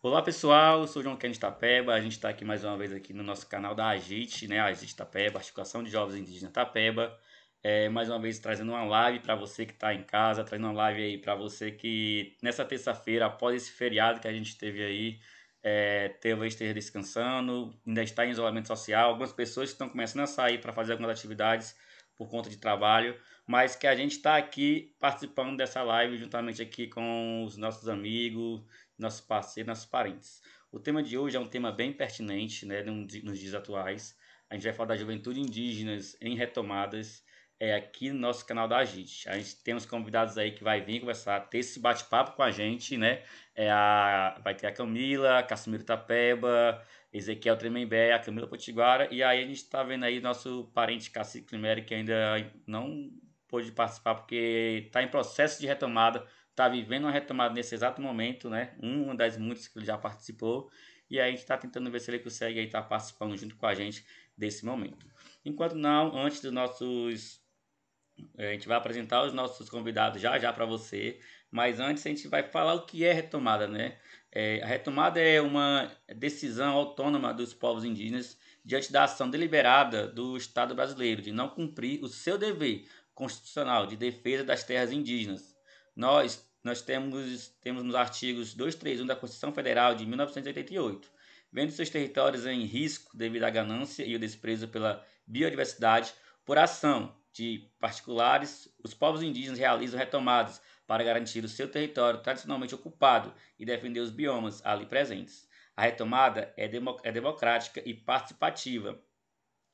Olá pessoal, eu sou o João Kennedy Tapeba, a gente está aqui mais uma vez aqui no nosso canal da AGIT, né, AGIT Tapeba, Articulação de Jovens Indígenas Tapeba, mais uma vez trazendo uma live para você que está em casa, trazendo uma live aí para você que nessa terça-feira, após esse feriado que a gente teve aí, talvez esteja descansando, ainda está em isolamento social, algumas pessoas estão começando a sair para fazer algumas atividades por conta de trabalho, mas que a gente está aqui participando dessa live juntamente aqui com os nossos amigos, nossos parceiros, nossos parentes. O tema de hoje é um tema bem pertinente, né, nos dias atuais. A gente vai falar da juventude indígenas em retomadas aqui no nosso canal da AGIT. A gente tem uns convidados aí que vai vir conversar, ter esse bate-papo com a gente, né? Vai ter a Camila, Cassimiro Tapeba, Ezequiel Tremembé, a Camila Potiguara, e aí a gente está vendo aí nosso parente Cacique Climeri, que ainda não pôde participar porque está em processo de retomada, está vivendo uma retomada nesse exato momento, né? Uma das muitas que ele já participou. E aí a gente está tentando ver se ele consegue estar participando junto com a gente desse momento. Enquanto não, antes dos nossos. A gente vai apresentar os nossos convidados já já para você. Mas antes a gente vai falar o que é retomada, né? A retomada é uma decisão autônoma dos povos indígenas diante da ação deliberada do Estado brasileiro de não cumprir o seu dever constitucional de defesa das terras indígenas. Nós temos nos artigos 231 da Constituição Federal de 1988, vendo seus territórios em risco devido à ganância e o desprezo pela biodiversidade, por ação de particulares, os povos indígenas realizam retomadas para garantir o seu território tradicionalmente ocupado e defender os biomas ali presentes. A retomada é democrática e participativa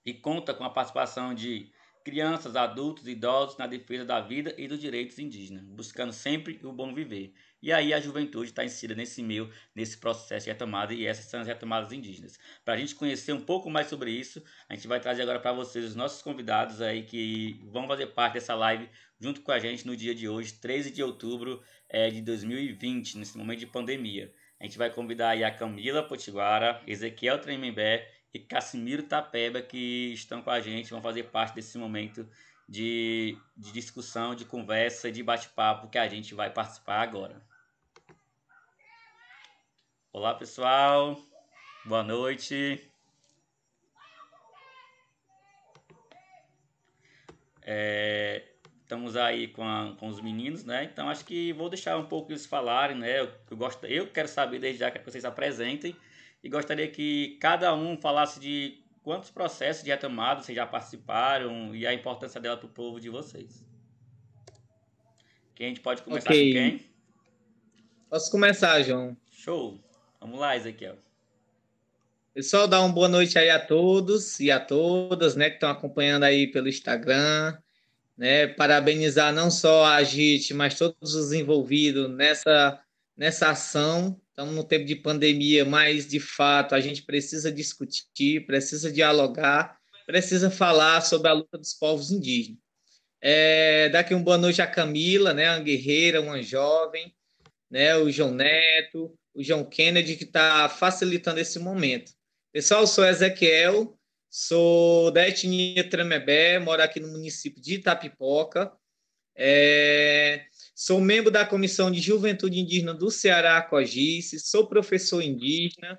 e conta com a participação de crianças, adultos e idosos na defesa da vida e dos direitos indígenas, buscando sempre o bom viver. E aí a juventude está inserida nesse meio, nesse processo de retomada, e essas são as retomadas indígenas. Para a gente conhecer um pouco mais sobre isso, a gente vai trazer agora para vocês os nossos convidados aí que vão fazer parte dessa live junto com a gente no dia de hoje, 13 de outubro de 2020, nesse momento de pandemia. A gente vai convidar aí a Camila Potiguara, Ezequiel Tremembé e Cassimiro Tapeba, que estão com a gente, vão fazer parte desse momento de discussão, de conversa, de bate-papo que a gente vai participar agora. Olá, pessoal. Boa noite. Estamos aí com os meninos, né? Então acho que vou deixar um pouco eles falarem, né? Eu quero saber desde já que vocês se apresentem e gostaria que cada um falasse de quantos processos de retomada vocês já participaram e a importância dela para o povo de vocês. Quem a gente pode Ok, começar com quem? posso começar, João. Show! Vamos lá, Ezequiel. Pessoal, dá uma boa noite aí a todos e a todas, né, que estão acompanhando aí pelo Instagram, né? Parabenizar não só a AGIT, mas todos os envolvidos nessa ação. Estamos no tempo de pandemia, mas de fato a gente precisa discutir, precisa dialogar, precisa falar sobre a luta dos povos indígenas. Daqui uma boa noite a Camila, né, uma guerreira, uma jovem, né, o João Neto, o João Kennedy, que está facilitando esse momento. Pessoal, eu sou Ezequiel, sou da etnia Tremembé, moro aqui no município de Itapipoca, sou membro da Comissão de Juventude Indígena do Ceará, COGICE, sou professor indígena,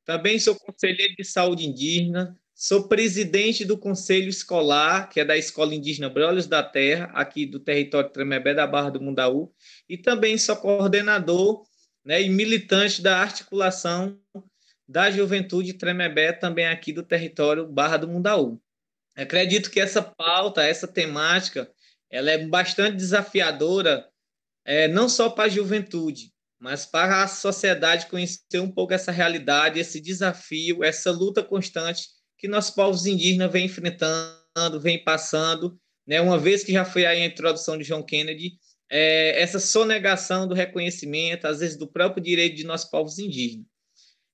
também sou conselheiro de saúde indígena, sou presidente do Conselho Escolar, que é da Escola Indígena Brolhos da Terra, aqui do território Tremembé da Barra do Mundaú, e também sou coordenador, né, e militante da articulação da Juventude Tremembé, também aqui do território Barra do Mundaú. Acredito que essa pauta, essa temática, ela é bastante desafiadora, não só para a juventude, mas para a sociedade conhecer um pouco essa realidade, esse desafio, essa luta constante que nossos povos indígenas vêm enfrentando, vêm passando, né? Uma vez que já foi aí a introdução de John Kennedy, essa sonegação do reconhecimento, às vezes do próprio direito de nossos povos indígenas.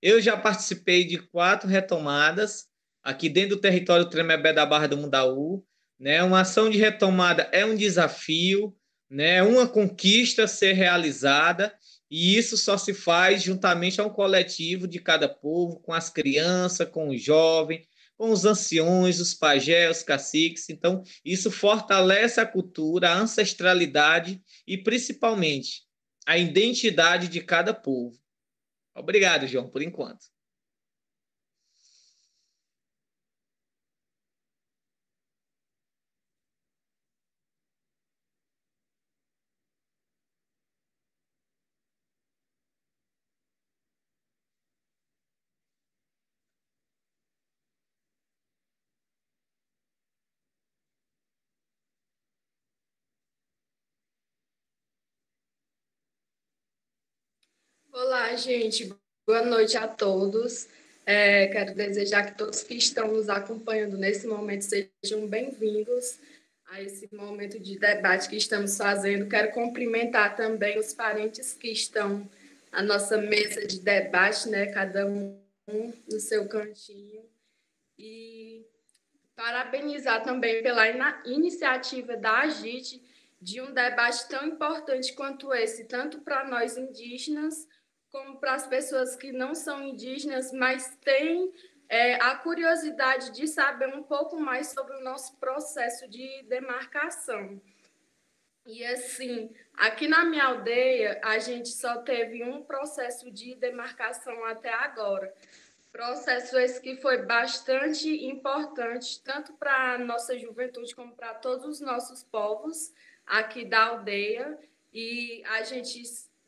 Eu já participei de 4 retomadas aqui dentro do território Tremembé da Barra do Mundaú, né? Uma ação de retomada é um desafio, né? Uma conquista a ser realizada, e isso só se faz juntamente a um coletivo de cada povo, com as crianças, com os jovens, com os anciões, os pajés, os caciques. Então, isso fortalece a cultura, a ancestralidade e, principalmente, a identidade de cada povo. Obrigado, João, por enquanto. Olá, gente. Boa noite a todos. Quero desejar que todos que estão nos acompanhando nesse momento sejam bem-vindos a esse momento de debate que estamos fazendo. Quero cumprimentar também os parentes que estão na nossa mesa de debate, né? Cada um no seu cantinho. E parabenizar também pela iniciativa da AGIT de um debate tão importante quanto esse, tanto para nós indígenas, como para as pessoas que não são indígenas, mas têm a curiosidade de saber um pouco mais sobre o nosso processo de demarcação. E assim, aqui na minha aldeia, a gente só teve um processo de demarcação até agora. Processo esse que foi bastante importante, tanto para a nossa juventude como para todos os nossos povos aqui da aldeia. E a gente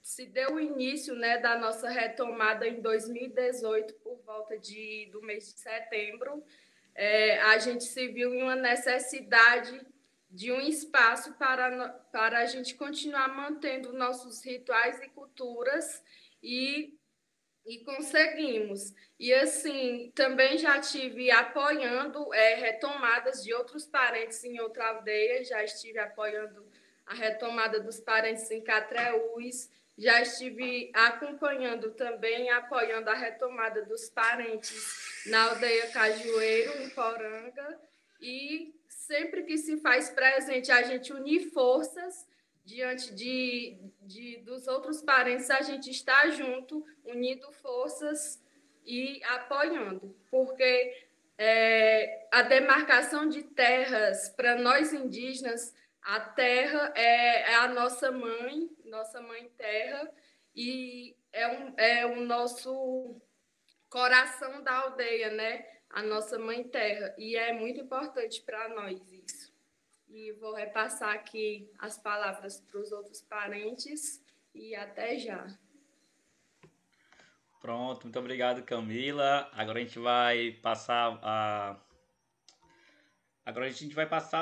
se deu o início, né, da nossa retomada em 2018, por volta do mês de setembro. A gente se viu em uma necessidade de um espaço para a gente continuar mantendo nossos rituais e culturas e conseguimos. E, assim, também já estive apoiando retomadas de outros parentes em outra aldeia, já estive apoiando a retomada dos parentes em Catreús, já estive acompanhando também, apoiando a retomada dos parentes na aldeia Cajueiro, em Poranga, e sempre que se faz presente, a gente unir forças diante dos outros parentes, a gente está junto, unindo forças e apoiando, porque a demarcação de terras, para nós indígenas, a terra é a nossa mãe terra, e é o nosso coração da aldeia, né? A nossa mãe terra, e é muito importante para nós isso. E vou repassar aqui as palavras para os outros parentes e até já. Pronto, muito obrigado, Camila. Agora a gente vai passar,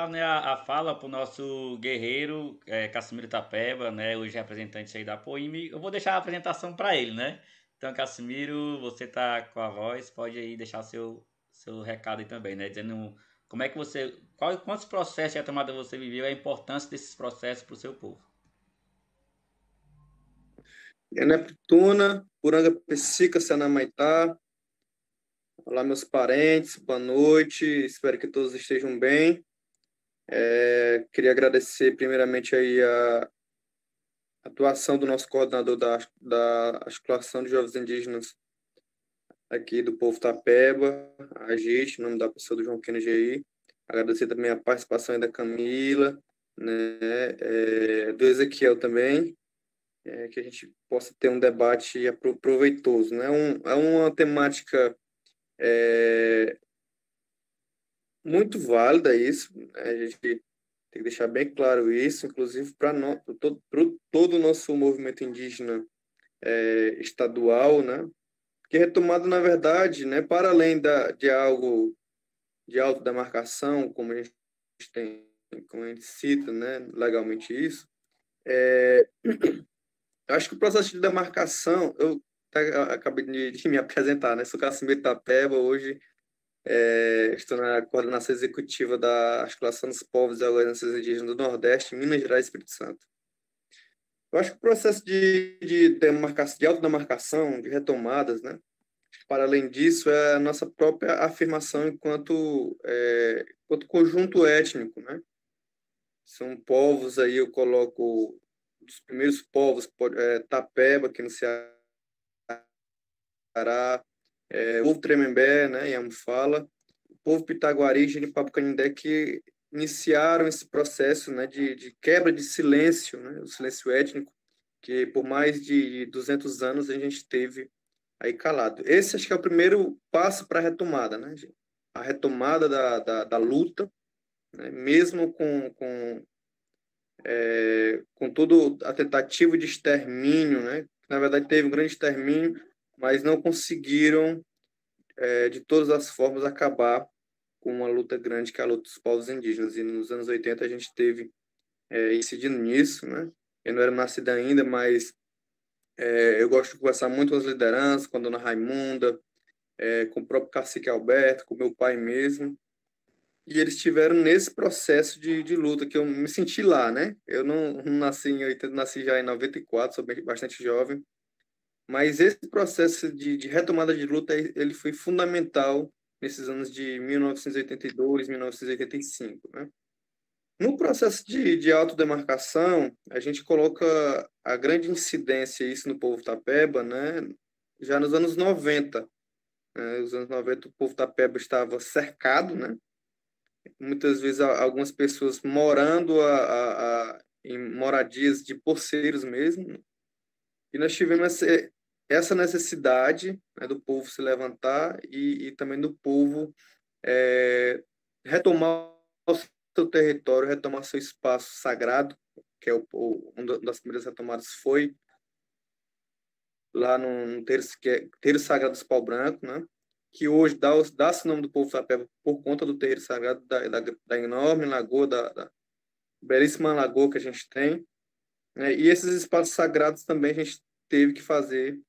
né, a fala para o nosso guerreiro, Cassimiro Tapeba, né, hoje representante aí da Poime. Eu vou deixar a apresentação para ele, né? Então, Cassimiro, você tá com a voz, pode aí deixar seu recado aí também, né? Dizendo como é que quantos processos de retomada você viveu, a importância desses processos para o seu povo. Neptuna, Puranga Pessica, Sanamaitá. Olá, meus parentes, boa noite, espero que todos estejam bem. Queria agradecer primeiramente aí a atuação do nosso coordenador da Articulação de Jovens Indígenas aqui do povo Tapeba, a gente, em nome da pessoa do João Kennedy aí. Agradecer também a participação aí da Camila, né, do Ezequiel também, que a gente possa ter um debate proveitoso, né? É uma temática muito válida isso, né? A gente tem que deixar bem claro isso, inclusive para todo o nosso movimento indígena estadual, né? Que retomada, na verdade, né, para além de algo de autodemarcação, como a gente tem, como a gente cita, né, legalmente isso, eu acho que o processo de demarcação, eu acabei de me apresentar, né? Sou Cassimiro Tapeba, hoje estou na coordenação executiva da Articulação dos Povos e Organizações Indígenas do Nordeste, Minas Gerais e Espírito Santo. Eu acho que o processo de autodemarcação, de retomadas, né? Para além disso, é a nossa própria afirmação enquanto conjunto étnico, né? São povos aí, eu coloco os primeiros povos, Tapeba, aqui no Ceará, o povo Tremembé, né, em Fala, o povo Pitaguari e Genipapo-Canindé, que iniciaram esse processo, né, de quebra de silêncio, né, o silêncio étnico, que por mais de 200 anos a gente teve aí calado. Esse acho que é o primeiro passo para a retomada, né, gente? A retomada da luta, né? Mesmo com toda a tentativa de extermínio, né? Na verdade, teve um grande extermínio, mas não conseguiram, de todas as formas, acabar com uma luta grande, que é a luta dos povos indígenas. E nos anos 80 a gente teve incidindo nisso, né? Eu não era nascido ainda, mas eu gosto de conversar muito com as lideranças, com a dona Raimunda, com o próprio cacique Alberto, com meu pai mesmo. E eles estiveram nesse processo de luta, que eu me senti lá, né? Eu não nasci em 80, nasci já em 94, sou bastante jovem. Mas esse processo de retomada de luta, ele foi fundamental nesses anos de 1982, 1985, né? No processo de autodemarcação, a gente coloca a grande incidência isso no povo tapeba, né? Já nos anos 90. Né? Os anos 90 o povo tapeba estava cercado, né? Muitas vezes algumas pessoas morando em moradias de poceiros mesmo. E nós tivemos essa necessidade, né, do povo se levantar e também do povo é, retomar o seu território, retomar seu espaço sagrado, que é uma das primeiras retomadas foi lá no terço, que é Terço Sagrado dos Pau Branco, né? Que hoje dá-se o nome do povo tapeba por conta do terreiro sagrado, da enorme lagoa, da belíssima lagoa que a gente tem, né? E esses espaços sagrados também a gente teve que fazer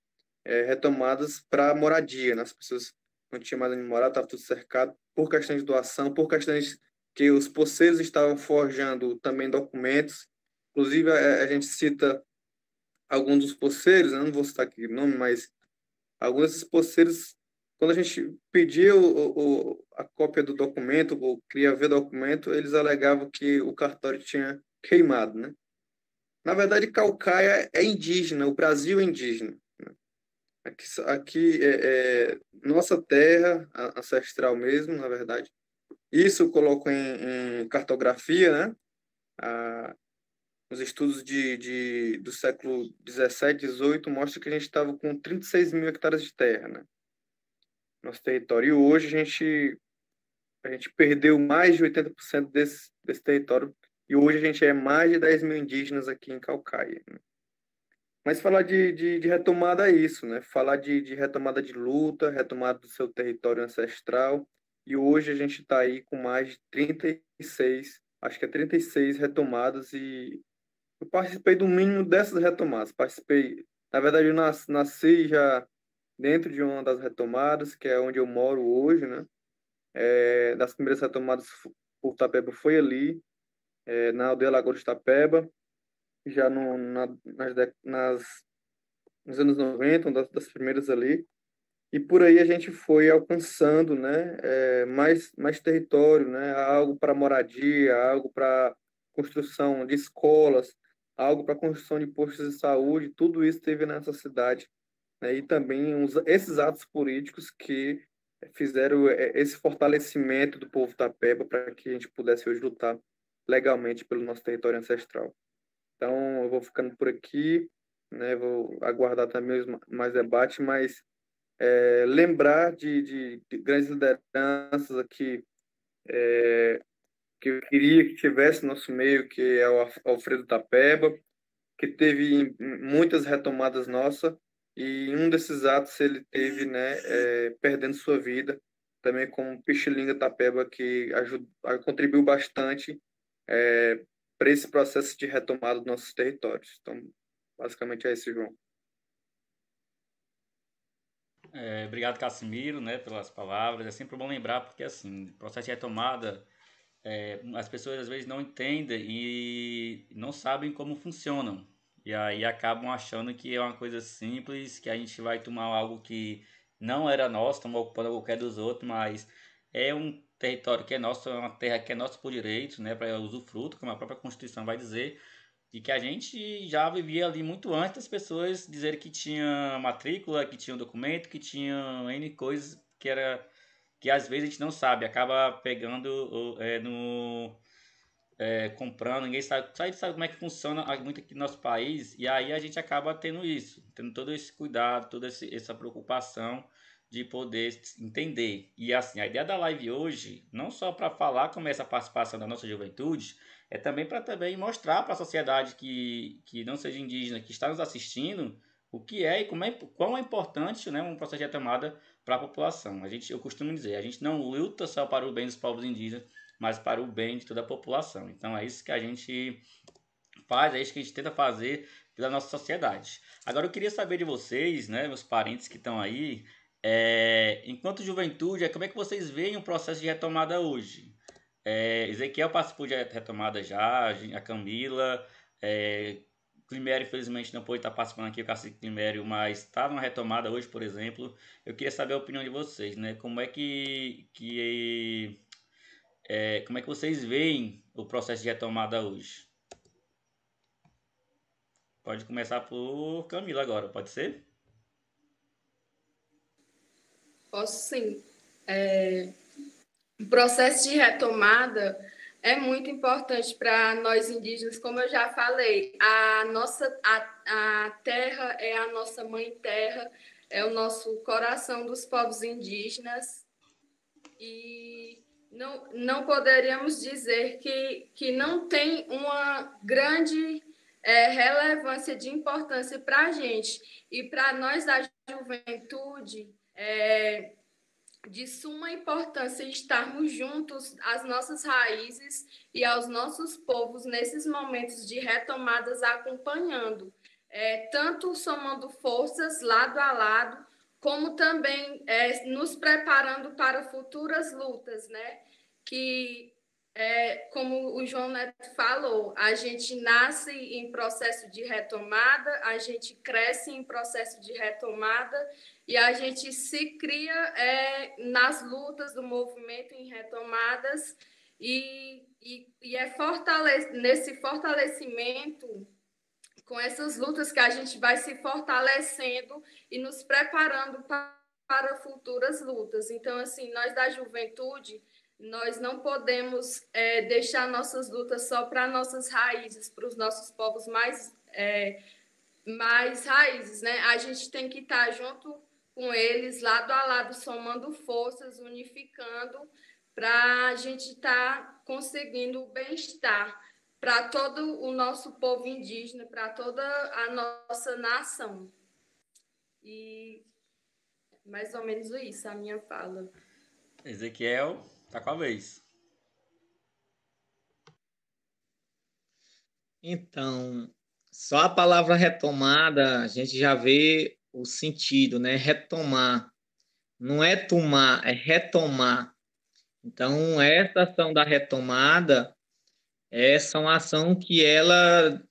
retomadas para moradia, né? As pessoas não tinham mais onde morar, estava tudo cercado, por questões de doação, por questões que os poceiros estavam forjando também documentos. Inclusive, a gente cita alguns dos poceiros, eu não vou citar aqui o nome, mas alguns desses poceiros, quando a gente pedia a cópia do documento, ou queria ver o documento, eles alegavam que o cartório tinha queimado, né? Na verdade, Caucaia é indígena, o Brasil é indígena. Aqui nossa terra ancestral mesmo, na verdade. Isso eu coloco em cartografia, né? Os estudos do século 17, 18 mostram que a gente estava com 36 mil hectares de terra, né? Nosso território. E hoje a gente perdeu mais de 80% desse território. E hoje a gente é mais de 10 mil indígenas aqui em Caucaia, né? Mas falar de retomada é isso, né? Falar de retomada de luta, retomada do seu território ancestral. E hoje a gente está aí com mais de 36, acho que é 36 retomadas. E eu participei do mínimo dessas retomadas. Participei, na verdade, eu nasci já dentro de uma das retomadas, que é onde eu moro hoje, né? Das primeiras retomadas por Tapeba foi ali, na aldeia Lagoa de Tapeba, já nos anos 90, uma das primeiras ali. E por aí a gente foi alcançando, né, mais território, né, algo para moradia, algo para construção de escolas, algo para construção de postos de saúde, tudo isso teve nessa cidade, né, e também esses atos políticos que fizeram esse fortalecimento do povo tapeba para que a gente pudesse hoje lutar legalmente pelo nosso território ancestral. Então, eu vou ficando por aqui, né, vou aguardar também mais debate, mas lembrar de grandes lideranças aqui que eu queria que tivesse no nosso meio, que é o Alfredo Tapeba, que teve muitas retomadas nossas, e em um desses atos ele teve, né, perdendo sua vida, também como Pichilinga Tapeba, que contribuiu bastante para esse processo de retomada dos nossos territórios. Então, basicamente é isso, João. Obrigado, Cassimiro, né, pelas palavras. É sempre bom lembrar, porque assim, processo de retomada, as pessoas às vezes não entendem e não sabem como funcionam. E aí acabam achando que é uma coisa simples, que a gente vai tomar algo que não era nosso, estamos ocupando algo que é dos outros, mas é um território que é nosso, é uma terra que é nossa por direito, né, para usufruto, como a própria Constituição vai dizer. E que a gente já vivia ali muito antes das pessoas dizerem que tinha matrícula, que tinha documento, que tinha N coisas que às vezes a gente não sabe, acaba pegando comprando, ninguém sabe como é que funciona muito aqui no nosso país, e aí a gente acaba tendo isso, tendo todo esse cuidado, toda essa preocupação de poder entender. E assim, a ideia da live hoje, não só para falar como é essa participação da nossa juventude, é também para também mostrar para a sociedade que não seja indígena, que está nos assistindo, o que é e quão é importante, né, um processo de retomada para a população. Eu costumo dizer, a gente não luta só para o bem dos povos indígenas, mas para o bem de toda a população. Então é isso que a gente faz, é isso que a gente tenta fazer pela nossa sociedade. Agora eu queria saber de vocês, né, meus parentes que estão aí, enquanto juventude, como é que vocês veem o processo de retomada hoje? Ezequiel participou de retomada já, a Camila, Climério infelizmente não pôde estar participando aqui, o Cacique Climério, mas está numa retomada hoje, por exemplo. Eu queria saber a opinião de vocês, né? Como é que vocês veem o processo de retomada hoje? Pode começar por Camila agora, pode ser? Posso sim. O processo de retomada é muito importante para nós indígenas, como eu já falei. A terra é a nossa mãe terra, é o nosso coração dos povos indígenas. E não poderíamos dizer que não tem uma grande relevância de importância para a gente. E para nós da juventude, de suma importância estarmos juntos às nossas raízes e aos nossos povos nesses momentos de retomadas acompanhando, tanto somando forças lado a lado, como também nos preparando para futuras lutas, né? Que, como o João Neto falou, a gente nasce em processo de retomada, a gente cresce em processo de retomada e a gente se cria nas lutas do movimento em retomadas e é nesse fortalecimento, com essas lutas que a gente vai se fortalecendo e nos preparando para futuras lutas. Então, assim, nós da juventude, nós não podemos deixar nossas lutas só para nossas raízes, para os nossos povos mais raízes, né? A gente tem que estar junto com eles, lado a lado, somando forças, unificando, para a gente estar conseguindo o bem-estar para todo o nosso povo indígena, para toda a nossa nação. E mais ou menos isso, a minha fala. Ezequiel, tá com a vez. Então, só a palavra retomada, a gente já vê o sentido, né? Retomar. Não é tomar, é retomar. Então, essa ação da retomada, essa é uma ação que ela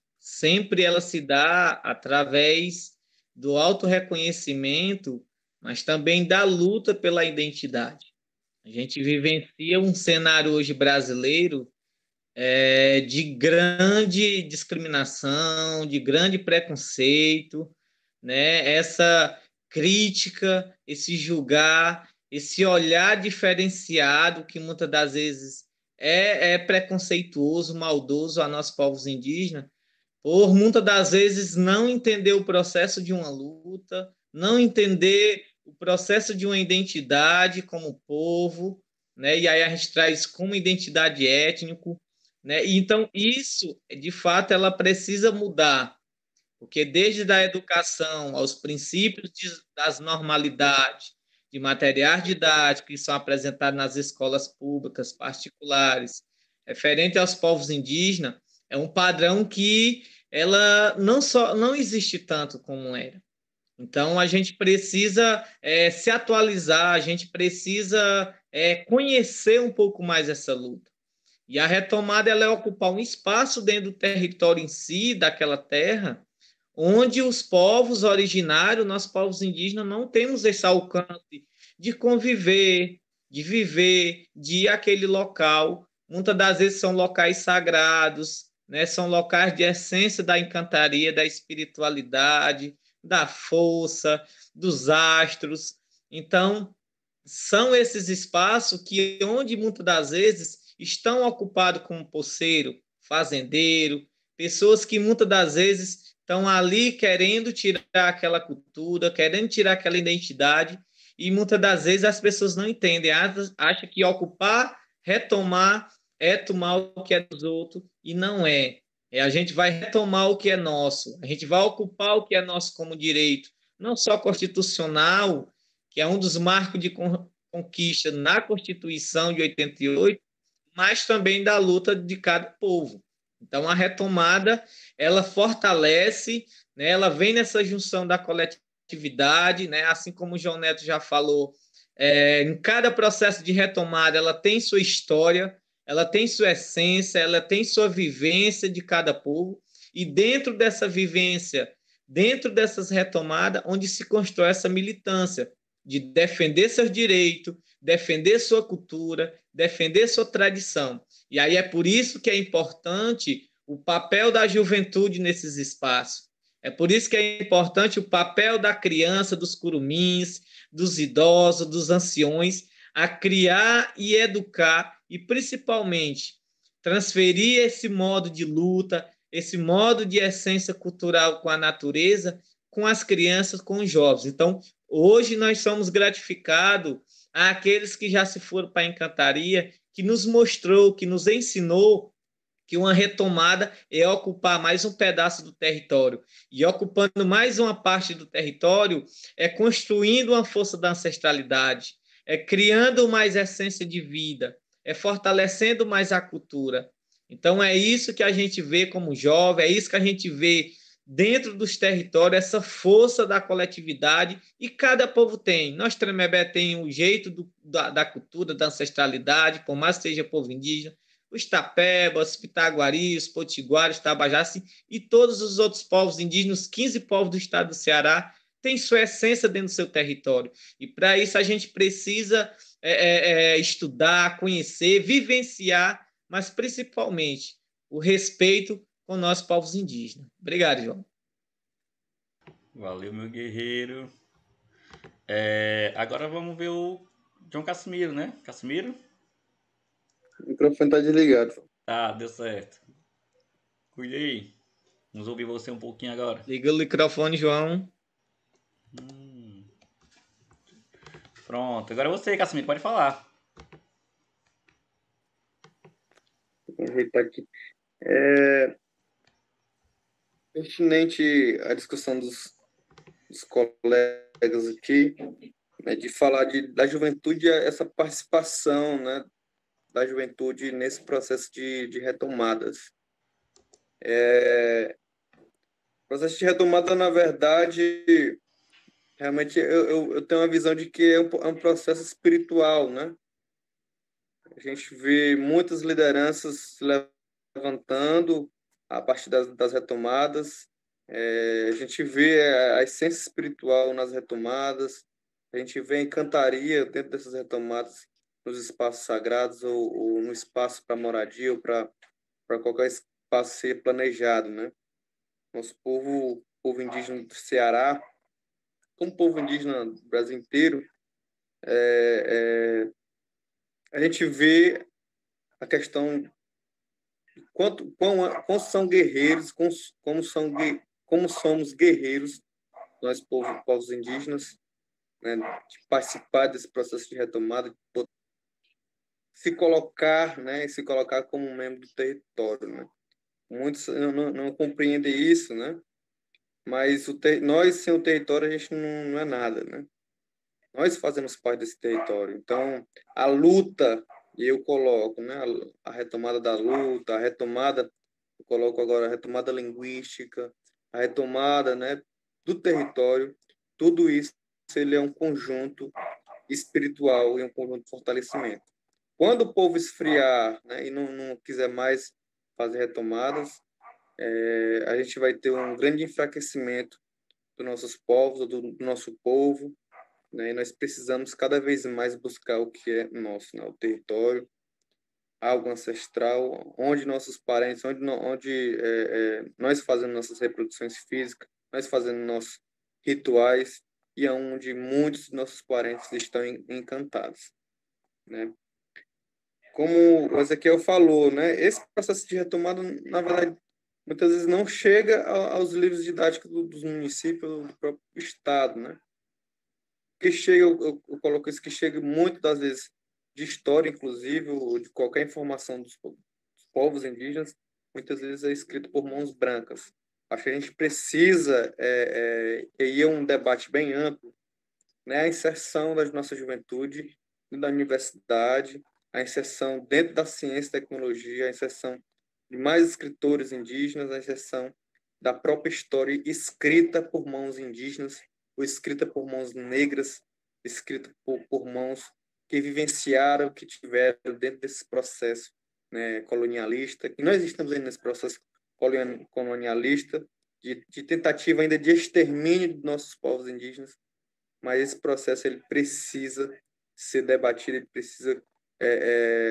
se dá através do autorreconhecimento, mas também da luta pela identidade. A gente vivencia um cenário hoje brasileiro de grande discriminação, de grande preconceito, né? Essa crítica, esse julgar, esse olhar diferenciado que muitas das vezes é preconceituoso, maldoso a nós povos indígenas, por muitas das vezes não entender o processo de uma luta, não entender o processo de uma identidade como povo, né? E aí a gente traz como identidade étnico, né? E então isso, de fato, ela precisa mudar, porque desde a educação aos princípios das normalidades, de materiais didáticos que são apresentados nas escolas públicas, particulares, referente aos povos indígenas, é um padrão que ela não existe tanto como era. Então, a gente precisa se atualizar, a gente precisa conhecer um pouco mais essa luta. E a retomada ela é ocupar um espaço dentro do território em si, daquela terra, onde os povos originários, nós povos indígenas, não temos esse alcance de conviver, de viver, de ir àquele local. Muitas das vezes são locais sagrados, né? São locais de essência da encantaria, da espiritualidade, da força, dos astros. Então, são esses espaços que onde muitas das vezes estão ocupados como poceiro, fazendeiro, pessoas que muitas das vezes estão ali querendo tirar aquela cultura, querendo tirar aquela identidade, e muitas das vezes as pessoas não entendem, acham que ocupar, retomar, é tomar o que é dos outros, e não é. A gente vai retomar o que é nosso, a gente vai ocupar o que é nosso como direito, não só constitucional, que é um dos marcos de conquista na Constituição de 88, mas também da luta de cada povo. Então, a retomada, ela fortalece, né, ela vem nessa junção da coletividade, né, assim como o João Neto já falou, em cada processo de retomada, ela tem sua história, ela tem sua essência, ela tem sua vivência de cada povo, e dentro dessa vivência, dentro dessas retomadas, onde se constrói essa militância de defender seus direitos, defender sua cultura, defender sua tradição. E aí é por isso que é importante o papel da juventude nesses espaços. É por isso que é importante o papel da criança, dos curumins, dos idosos, dos anciões, a criar e educar e, principalmente, transferir esse modo de luta, esse modo de essência cultural com a natureza, com as crianças, com os jovens. Então, hoje nós somos gratificados àqueles que já se foram para a Encantaria, que nos mostrou, que nos ensinou que uma retomada é ocupar mais um pedaço do território. E ocupando mais uma parte do território é construindo uma força da ancestralidade, é criando mais essência de vida, é fortalecendo mais a cultura. Então é isso que a gente vê como jovem, é isso que a gente vê dentro dos territórios, essa força da coletividade, e cada povo tem. Nós, Tremembé, tem um jeito da cultura, da ancestralidade, por mais que seja povo indígena, os Tapebas, os Pitaguaris, os Potiguares, os Tabajás e todos os outros povos indígenas, 15 povos do estado do Ceará, têm sua essência dentro do seu território. E para isso a gente precisa estudar, conhecer, vivenciar, mas principalmente o respeito com nossos povos indígenas. Obrigado, João. Valeu, meu guerreiro. Agora vamos ver o João Casimiro, né? Casimiro? O microfone está desligado. Tá, deu certo. Cuide aí. Vamos ouvir você um pouquinho agora. Liga o microfone, João. Pronto. Agora você, Casimiro, pode falar. Vou ajeitar aqui. Pertinente a discussão dos colegas aqui, né, de falar da juventude, essa participação, né, da juventude nesse processo de retomadas. O processo de retomada, na verdade, realmente eu tenho uma visão de que é um processo espiritual, né? A gente vê muitas lideranças se levantando a partir das retomadas. A gente vê a essência espiritual nas retomadas. A gente vê a encantaria dentro dessas retomadas, nos espaços sagrados ou no espaço para moradia ou para qualquer espaço ser planejado, né? Nosso povo indígena do Ceará, como povo indígena do Brasil inteiro, a gente vê a questão de quão são guerreiros, como somos guerreiros, nós, povos indígenas, né, de participar desse processo de retomada, de se colocar, né, se colocar como um membro do território, né? Muitos não compreendem isso, né? Mas nós, sem o território, a gente não é nada, né? Nós fazemos parte desse território. Então, a luta, e eu coloco, né, a retomada da luta, eu coloco agora a retomada linguística, a retomada, né, do território, tudo isso ele é um conjunto espiritual e um conjunto de fortalecimento. Quando o povo esfriar, né, e não quiser mais fazer retomadas, a gente vai ter um grande enfraquecimento dos nossos povos, do nosso povo, né? E nós precisamos cada vez mais buscar o que é nosso, né? O território, algo ancestral, onde nossos parentes, onde nós fazemos nossas reproduções físicas, nós fazemos nossos rituais e onde muitos dos nossos parentes estão encantados, né? como o Ezequiel falou, né, esse processo de retomada, na verdade, muitas vezes não chega aos livros didáticos dos municípios, do próprio Estado, né? Que chega, eu coloco isso, que chega muito das vezes de história, inclusive, ou de qualquer informação dos povos indígenas, muitas vezes é escrito por mãos brancas. Acho que a gente precisa, e aí é um debate bem amplo, né, a inserção da nossa juventude da universidade, a inserção dentro da ciência e tecnologia, a inserção de mais escritores indígenas, a inserção da própria história escrita por mãos indígenas, ou escrita por mãos negras, escrita por mãos que vivenciaram, que tiveram dentro desse processo, né, colonialista. E nós estamos aí nesse processo colonialista, de tentativa ainda de extermínio dos nossos povos indígenas, mas esse processo ele precisa ser debatido, ele precisa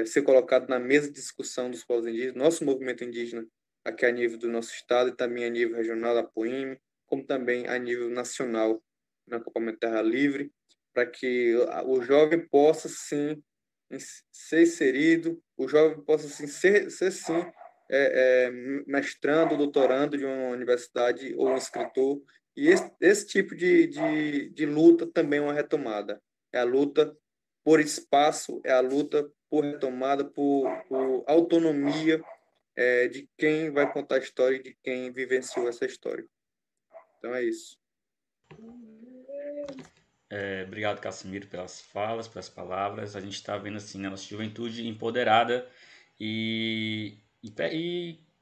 ser colocado na mesa de discussão dos povos indígenas, nosso movimento indígena aqui a nível do nosso estado e também a nível regional da Apoime, como também a nível nacional no acampamento Terra Livre, para que o jovem possa sim ser inserido, o jovem possa sim, ser sim mestrando, doutorando de uma universidade ou um escritor. E esse tipo de luta também é uma retomada. É a luta por espaço, é a luta por retomada, por autonomia de quem vai contar a história e de quem vivenciou essa história. Então é isso. Obrigado, Cassimiro, pelas falas, pelas palavras. A gente está vendo assim, a nossa juventude empoderada e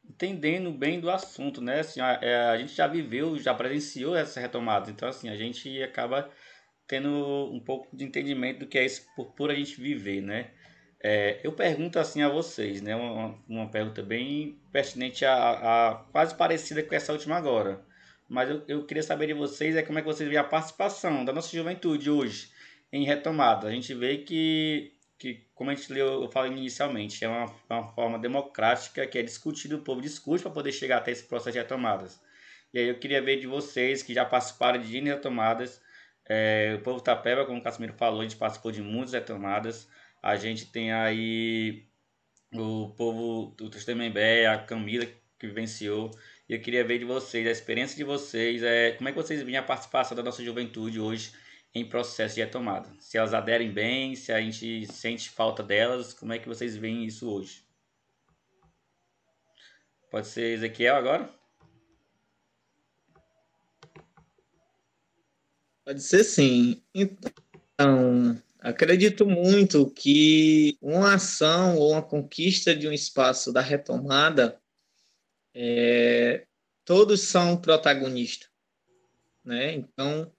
entendendo bem do assunto, né? Assim, a gente já viveu, já presenciou essa retomada. Então, assim, a gente acaba tendo um pouco de entendimento do que é isso por a gente viver, né? Eu pergunto assim a vocês, né? Uma pergunta bem pertinente a quase parecida com essa última agora. Mas eu queria saber de vocês como é que vocês veem a participação da nossa juventude hoje em retomada. A gente vê que como a gente leu, eu falei inicialmente, é uma forma democrática que é discutida, o povo discute para poder chegar até esse processo de retomadas. E aí eu queria ver de vocês que já participaram de retomadas, o povo Tapeba, como o Casimiro falou, a gente participou de muitas retomadas. A gente tem aí o povo do Tremembé, a Camila que vivenciou. E eu queria ver de vocês, a experiência de vocês, como é que vocês veem a participação da nossa juventude hoje em processo de retomada? Se elas aderem bem, se a gente sente falta delas, como é que vocês veem isso hoje? Pode ser Ezequiel agora? Pode ser sim. Então, acredito muito que uma ação ou uma conquista de um espaço da retomada, todos são protagonistas, né? Então,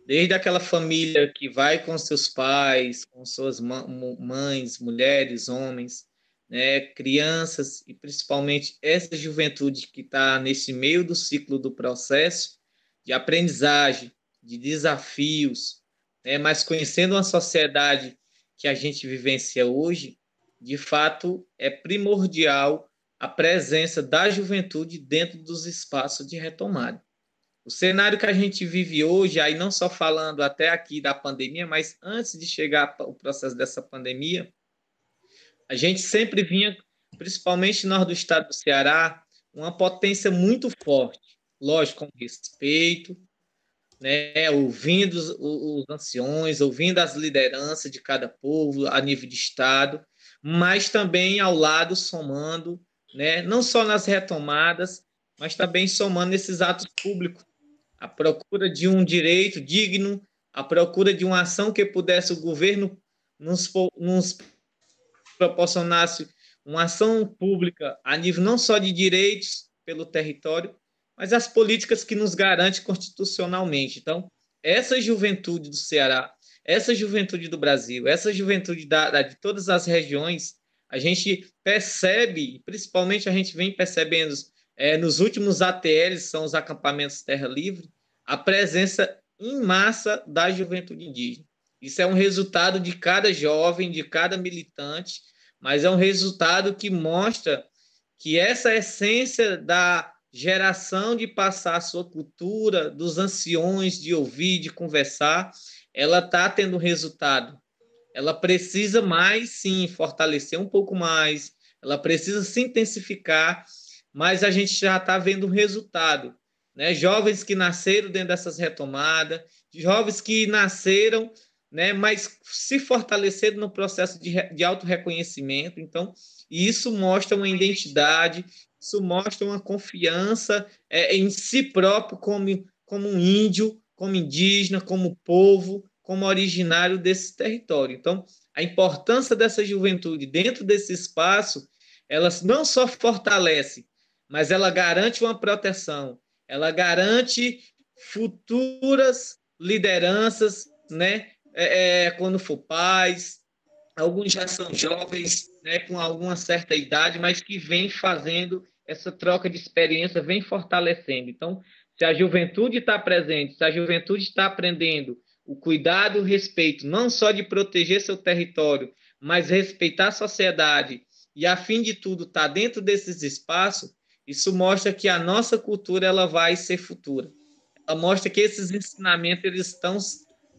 desde aquela família que vai com seus pais, com suas mães, mulheres, homens, né, crianças, e principalmente essa juventude que está nesse meio do ciclo do processo de aprendizagem, de desafios, né, mas conhecendo uma sociedade que a gente vivencia hoje, de fato é primordial a presença da juventude dentro dos espaços de retomada. O cenário que a gente vive hoje, aí não só falando até aqui da pandemia, mas antes de chegar o processo dessa pandemia, a gente sempre vinha, principalmente nós do estado do Ceará, uma potência muito forte, lógico, com respeito, né, ouvindo os anciões, ouvindo as lideranças de cada povo a nível de estado, mas também ao lado somando, né, não só nas retomadas, mas também somando nesses atos públicos, a procura de um direito digno, a procura de uma ação que pudesse o governo nos proporcionasse uma ação pública a nível não só de direitos pelo território, mas as políticas que nos garantem constitucionalmente. Então, essa juventude do Ceará, essa juventude do Brasil, essa juventude de todas as regiões, a gente percebe, principalmente a gente vem percebendo nos últimos ATLs, são os acampamentos Terra Livre, a presença em massa da juventude indígena. Isso é um resultado de cada jovem, de cada militante, mas é um resultado que mostra que essa essência da geração de passar a sua cultura, dos anciões, de ouvir, de conversar, ela está tendo resultado. ela precisa mais, sim, fortalecer um pouco mais, ela precisa se intensificar, mas a gente já está vendo um resultado, né? Jovens que nasceram dentro dessas retomadas, jovens que nasceram, né, mas se fortaleceram no processo de autorreconhecimento. Então, isso mostra uma identidade, isso mostra uma confiança em si próprio como um índio, como indígena, como povo, como originário desse território. Então, a importância dessa juventude dentro desse espaço, ela não só fortalece, mas ela garante uma proteção, ela garante futuras lideranças, né? Quando for pais, alguns já são jovens, né, com alguma certa idade, mas que vem fazendo essa troca de experiência, vem fortalecendo. Então, se a juventude está presente, se a juventude está aprendendo o cuidado e o respeito, não só de proteger seu território, mas respeitar a sociedade e, a fim de tudo, estar dentro desses espaços, isso mostra que a nossa cultura ela vai ser futura. Ela mostra que esses ensinamentos eles estão,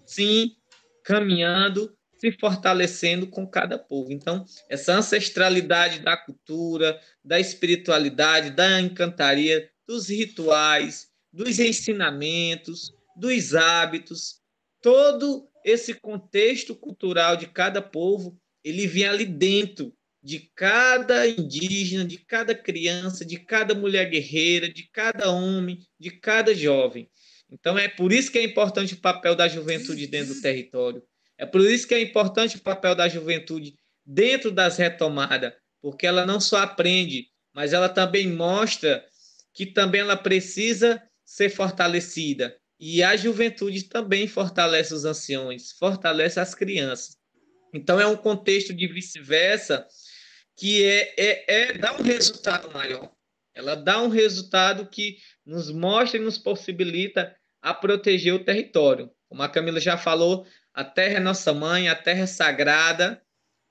sim, caminhando, se fortalecendo com cada povo. Então, essa ancestralidade da cultura, da espiritualidade, da encantaria, dos rituais, dos ensinamentos, dos hábitos, todo esse contexto cultural de cada povo, ele vem ali dentro de cada indígena, de cada criança, de cada mulher guerreira, de cada homem, de cada jovem. Então, é por isso que é importante o papel da juventude dentro do território. É por isso que é importante o papel da juventude dentro das retomadas, porque ela não só aprende, mas ela também mostra que também ela precisa ser fortalecida. E a juventude também fortalece os anciões, fortalece as crianças. Então, é um contexto de vice-versa que dá um resultado maior. Ela dá um resultado que nos mostra e nos possibilita a proteger o território. Como a Camila já falou, a terra é nossa mãe, a terra é sagrada,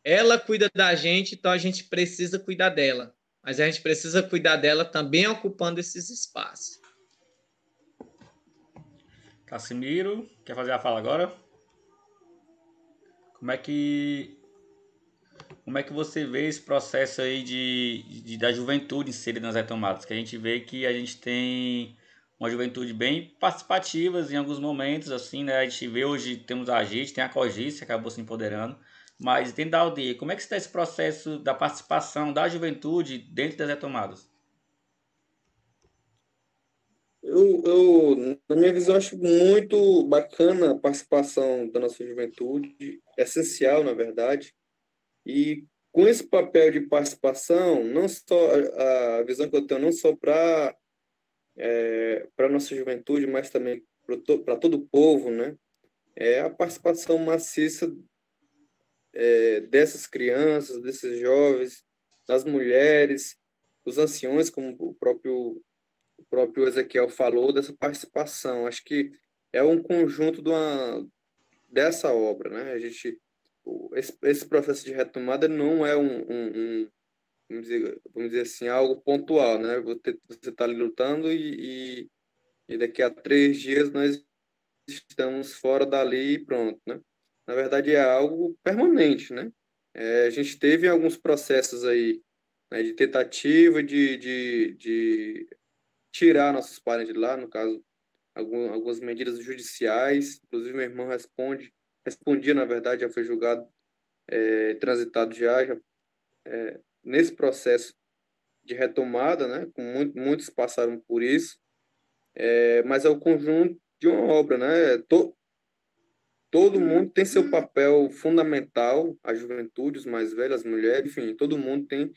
ela cuida da gente, então a gente precisa cuidar dela. Mas a gente precisa cuidar dela também ocupando esses espaços. Cassimiro, quer fazer a fala agora? Como é que você vê esse processo aí da juventude inserida nas retomadas? Que a gente vê que a gente tem uma juventude bem participativa em alguns momentos, assim, né? A gente vê hoje, temos a AGIT, tem a COGIS, que acabou se empoderando, mas dentro da aldeia, como é que está esse processo da participação da juventude dentro das retomadas? Na minha visão, acho muito bacana a participação da nossa juventude, essencial, na verdade, e com esse papel de participação, não só a visão que eu tenho, não só para a nossa juventude, mas também para todo o povo, né? É a participação maciça dessas crianças, desses jovens, das mulheres, dos anciões, como o próprio Ezequiel falou, dessa participação. Acho que é um conjunto dessa obra, né? Esse processo de retomada não é vamos dizer assim, algo pontual, né? Você está ali lutando e daqui a 3 dias nós estamos fora dali e pronto, né? Na verdade é algo permanente, né? A gente teve alguns processos aí, né, de tentativa de tirar nossos parentes de lá, no caso, algumas medidas judiciais, inclusive meu irmão respondia, na verdade, já foi julgado, transitado já nesse processo de retomada, né? Muitos passaram por isso, mas é o conjunto de uma obra, né? Todo mundo tem seu papel fundamental, a juventude, os mais velhos, as mulheres, enfim, todo mundo tem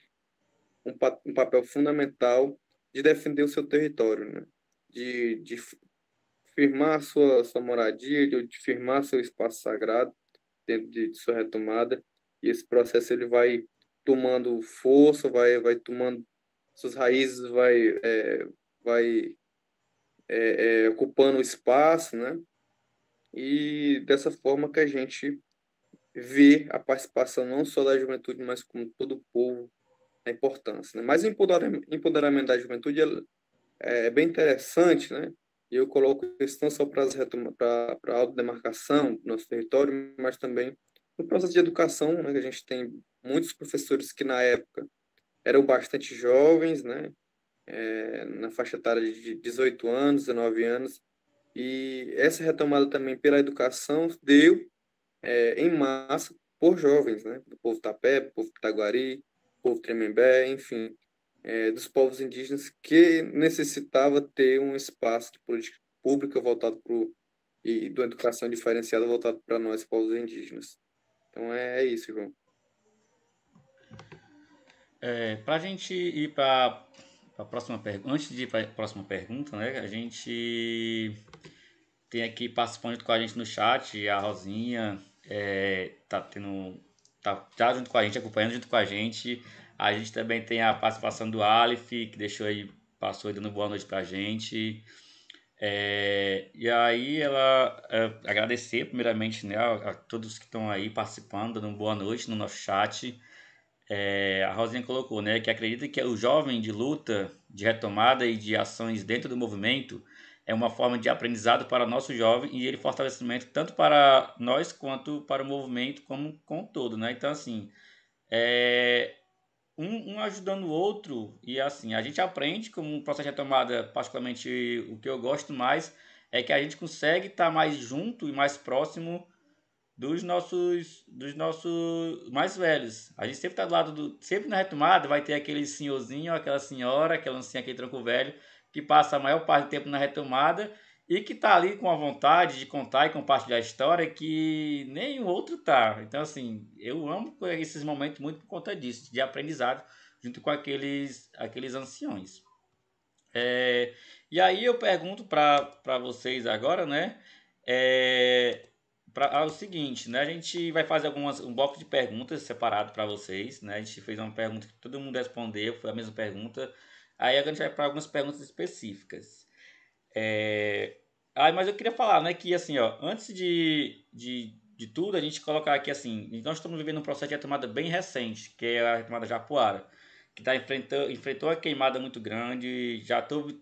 um papel fundamental de defender o seu território, né? De firmar sua moradia, de firmar seu espaço sagrado dentro de sua retomada. E esse processo ele vai tomando força, vai tomando suas raízes, vai ocupando o espaço, né? E dessa forma que a gente vê a participação não só da juventude, mas como todo o povo, a importância, né? Mas o empoderamento da juventude é bem interessante, né? E eu coloco isso não só para a autodemarcação do nosso território, mas também no processo de educação, né, que a gente tem muitos professores que na época eram bastante jovens, né, na faixa etária de 18 anos, 19 anos, e essa retomada também pela educação deu em massa por jovens, né, do povo Tapé, do povo Pitaguari, do povo Tremembé, enfim, dos povos indígenas que necessitava ter um espaço de política pública voltado para e de uma educação diferenciada voltado para nós, povos indígenas. Então é isso, João. Para a gente ir para a próxima pergunta, antes de ir para a próxima pergunta, né, a gente tem aqui participando junto com a gente no chat, a Rosinha tá já junto com a gente, acompanhando junto com a gente. A gente também tem a participação do Aleph, que passou aí dando boa noite pra gente. E aí agradecer primeiramente, né, a todos que estão aí participando, dando boa noite no nosso chat. A Rosinha colocou, né, que acredita que o jovem de luta, de retomada e de ações dentro do movimento é uma forma de aprendizado para o nosso jovem e ele fortalecimento tanto para nós quanto para o movimento como um todo, né? Então, assim, é, um ajudando o outro e, assim, a gente aprende como um processo de retomada, particularmente o que eu gosto mais é que a gente consegue estar mais junto e mais próximo dos nossos mais velhos. A gente sempre está do lado sempre na retomada vai ter aquele senhorzinho, aquela senhora, aquela anciã, aquele tronco velho que passa a maior parte do tempo na retomada e que está ali com a vontade de contar e compartilhar a história que nenhum outro tá. Então, assim, eu amo esses momentos muito por conta disso, de aprendizado junto com aqueles anciões. E aí eu pergunto para vocês agora, né? O seguinte, né? A gente vai fazer um bloco de perguntas separado para vocês, né? A gente fez uma pergunta que todo mundo respondeu, foi a mesma pergunta. Aí agora a gente vai para algumas perguntas específicas. Mas eu queria falar, né, que assim, ó, antes de tudo, a gente colocar aqui assim, nós estamos vivendo um processo de retomada bem recente, que é a retomada Japuara, que enfrentou a queimada muito grande,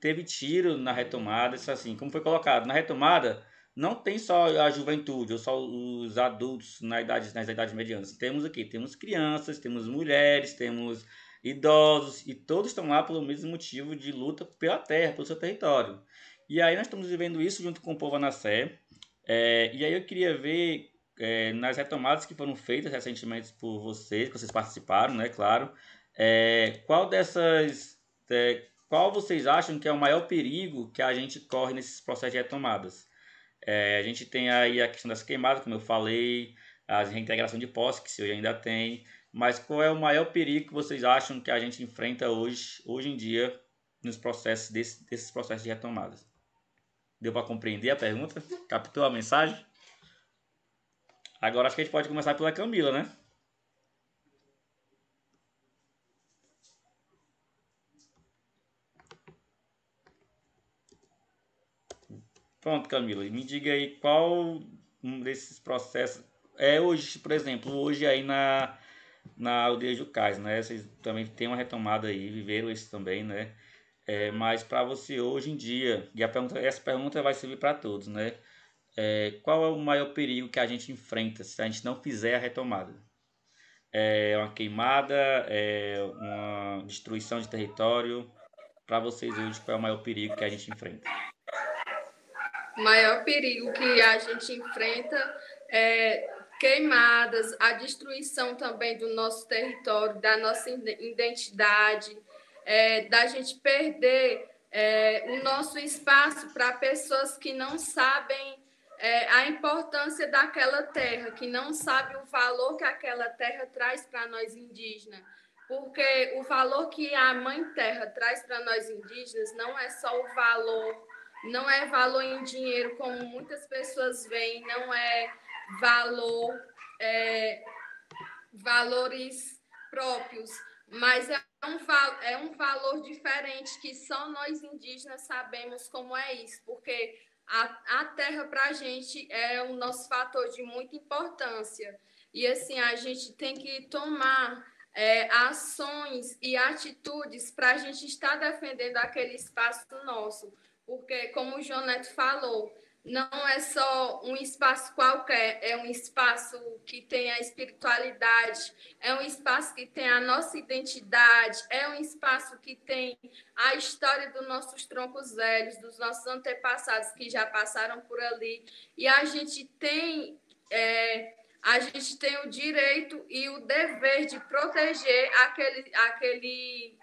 teve tiro na retomada, isso assim, como foi colocado, na retomada não tem só a juventude, ou só os adultos nas idades medianas. Temos aqui, temos crianças, temos mulheres, temos idosos, e todos estão lá pelo mesmo motivo de luta pela terra, pelo seu território. E aí nós estamos vivendo isso junto com o povo Anassé. E aí eu queria ver nas retomadas que foram feitas recentemente por vocês, que vocês participaram, né, claro, qual vocês acham que é o maior perigo que a gente corre nesses processos de retomadas? A gente tem aí a questão das queimadas, como eu falei, a reintegração de posse, que se hoje ainda tem, mas qual é o maior perigo que vocês acham que a gente enfrenta hoje em dia, nos processos desses processos de retomadas? Deu para compreender a pergunta? Captou a mensagem? Agora acho que a gente pode começar pela Camila, né? Pronto, Camila. Me diga aí qual desses processos hoje, por exemplo, hoje aí na aldeia Jucás, né? Vocês também têm uma retomada aí, viveram isso também, né? Mas para você hoje em dia, e essa pergunta vai servir para todos, né? Qual é o maior perigo que a gente enfrenta se a gente não fizer a retomada? É uma queimada, uma destruição de território? Para vocês hoje, qual é o maior perigo que a gente enfrenta? O maior perigo que a gente enfrenta é queimadas, a destruição também do nosso território, da nossa identidade, da gente perder o nosso espaço para pessoas que não sabem a importância daquela terra, que não sabem o valor que aquela terra traz para nós indígenas. Porque o valor que a Mãe Terra traz para nós indígenas não é só o valor, não é valor em dinheiro, como muitas pessoas veem, não é valor, valores próprios, mas é um valor diferente que só nós indígenas sabemos como é isso, porque a terra para a gente é o nosso fator de muita importância. E assim, a gente tem que tomar ações e atitudes para a gente estar defendendo aquele espaço nosso. Porque, como o João Neto falou, não é só um espaço qualquer, é um espaço que tem a espiritualidade, é um espaço que tem a nossa identidade, é um espaço que tem a história dos nossos troncos velhos, dos nossos antepassados que já passaram por ali. E a gente tem o direito e o dever de proteger aquele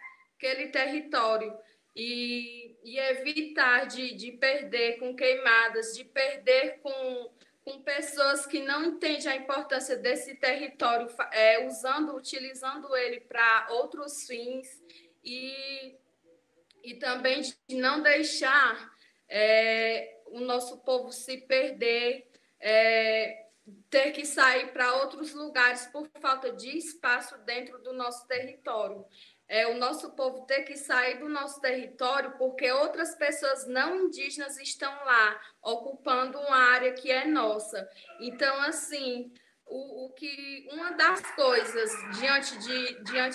território e evitar de perder com queimadas, de perder com pessoas que não entendem a importância desse território, utilizando ele para outros fins e, e também de não deixar o nosso povo se perder, ter que sair para outros lugares por falta de espaço dentro do nosso território. O nosso povo ter que sair do nosso território porque outras pessoas não indígenas estão lá, ocupando uma área que é nossa. Então, assim, uma das coisas, diante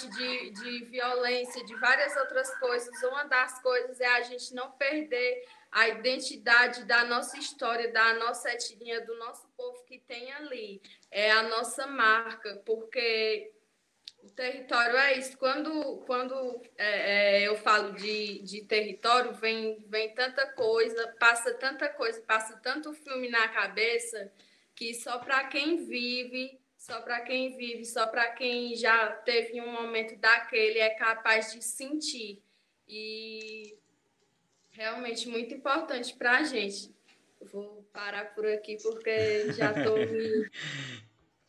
de violência, de várias outras coisas, uma das coisas é a gente não perder a identidade da nossa história, da nossa etnia, do nosso povo que tem ali. É a nossa marca, porque o território é isso. Quando eu falo de território, vem tanta coisa, passa tanto filme na cabeça que só para quem vive, só para quem já teve um momento daquele é capaz de sentir. E realmente muito importante para a gente. Eu vou parar por aqui porque já estou me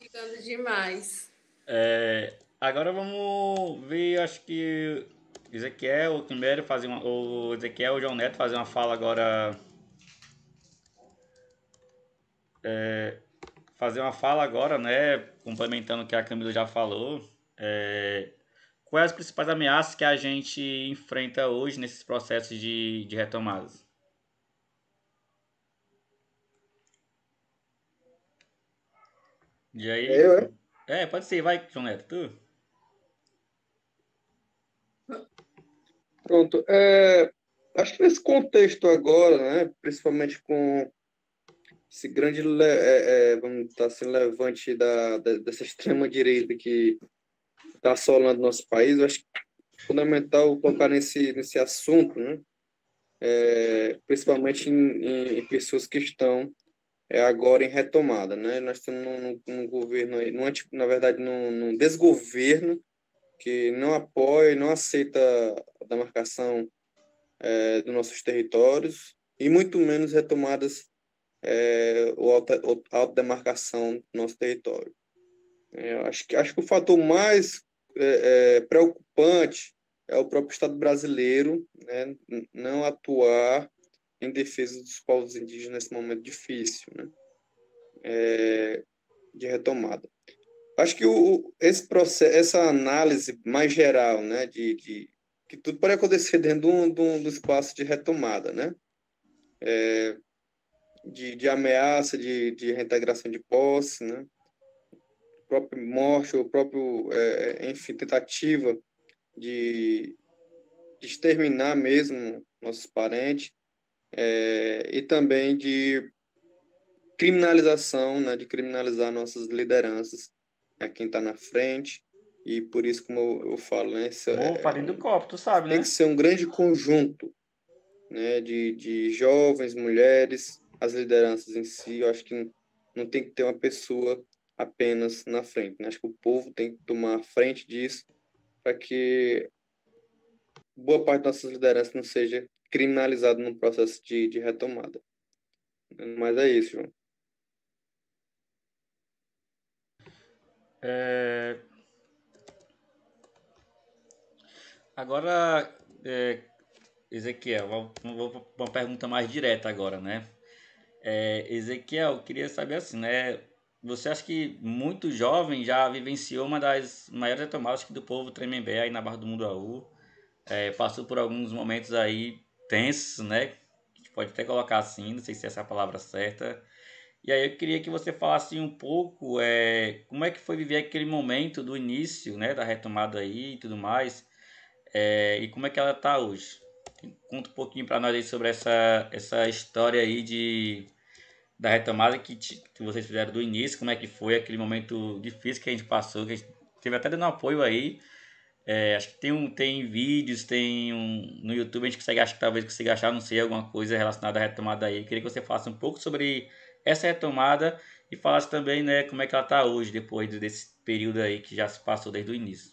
ficando demais. Agora vamos ver, acho que Ezequiel, o primeiro o Ezequiel, o João Neto fazer uma fala agora, né, complementando o que a Camila já falou. Quais as principais ameaças que a gente enfrenta hoje nesses processos de retomadas? E aí? Eu, é? Pode ser, vai, João Neto, tu? Pronto. Acho que nesse contexto agora, né, principalmente com esse grande, vamos estar assim, levante dessa extrema-direita que está assolando nosso país, eu acho que é fundamental tocar nesse assunto, né, principalmente em pessoas que estão agora em retomada, né? Nós estamos num governo, na verdade, num desgoverno que não apoia e não aceita a demarcação dos nossos territórios e muito menos retomadas ou autodemarcação do nosso território. Acho que o fator mais preocupante é o próprio Estado brasileiro, né, não atuar em defesa dos povos indígenas nesse momento difícil, né, de retomada. Acho que esse processo, essa análise mais geral, né, que tudo pode acontecer dentro do espaço de retomada, né, de ameaça de reintegração de posse, né, próprio morte, o próprio, enfim, tentativa de exterminar mesmo nossos parentes, e também de criminalização, né, de criminalizar nossas lideranças, quem está na frente, e por isso, como eu falo, né, Farinha do copo, tu sabe, tem né? que ser um grande conjunto, né, de jovens, mulheres, as lideranças em si. Eu acho que não tem que ter uma pessoa apenas na frente, né? Acho que o povo tem que tomar frente disso para que boa parte das nossas lideranças não seja criminalizado no processo de retomada. Mas é isso, João. Agora, Ezequiel, vou para uma pergunta mais direta agora, né? Ezequiel, queria saber assim, né? Você acha que muito jovem já vivenciou uma das maiores retomadas do povo Tremembé aí na Barra do Munduaú? Passou por alguns momentos aí tensos, né? A gente pode até colocar assim, não sei se essa é a palavra certa. E aí eu queria que você falasse um pouco como é que foi viver aquele momento do início, né, da retomada aí e tudo mais, e como é que ela está hoje. Conta um pouquinho para nós aí sobre essa história aí da retomada que vocês fizeram do início, como é que foi aquele momento difícil que a gente passou, que a gente teve até dando apoio aí. Acho que tem vídeos, no YouTube a gente consegue achar, talvez consiga achar, não sei, alguma coisa relacionada à retomada aí. Queria que você falasse um pouco sobre essa retomada e falasse também, né, como é que ela está hoje, depois desse período aí que já se passou desde o início.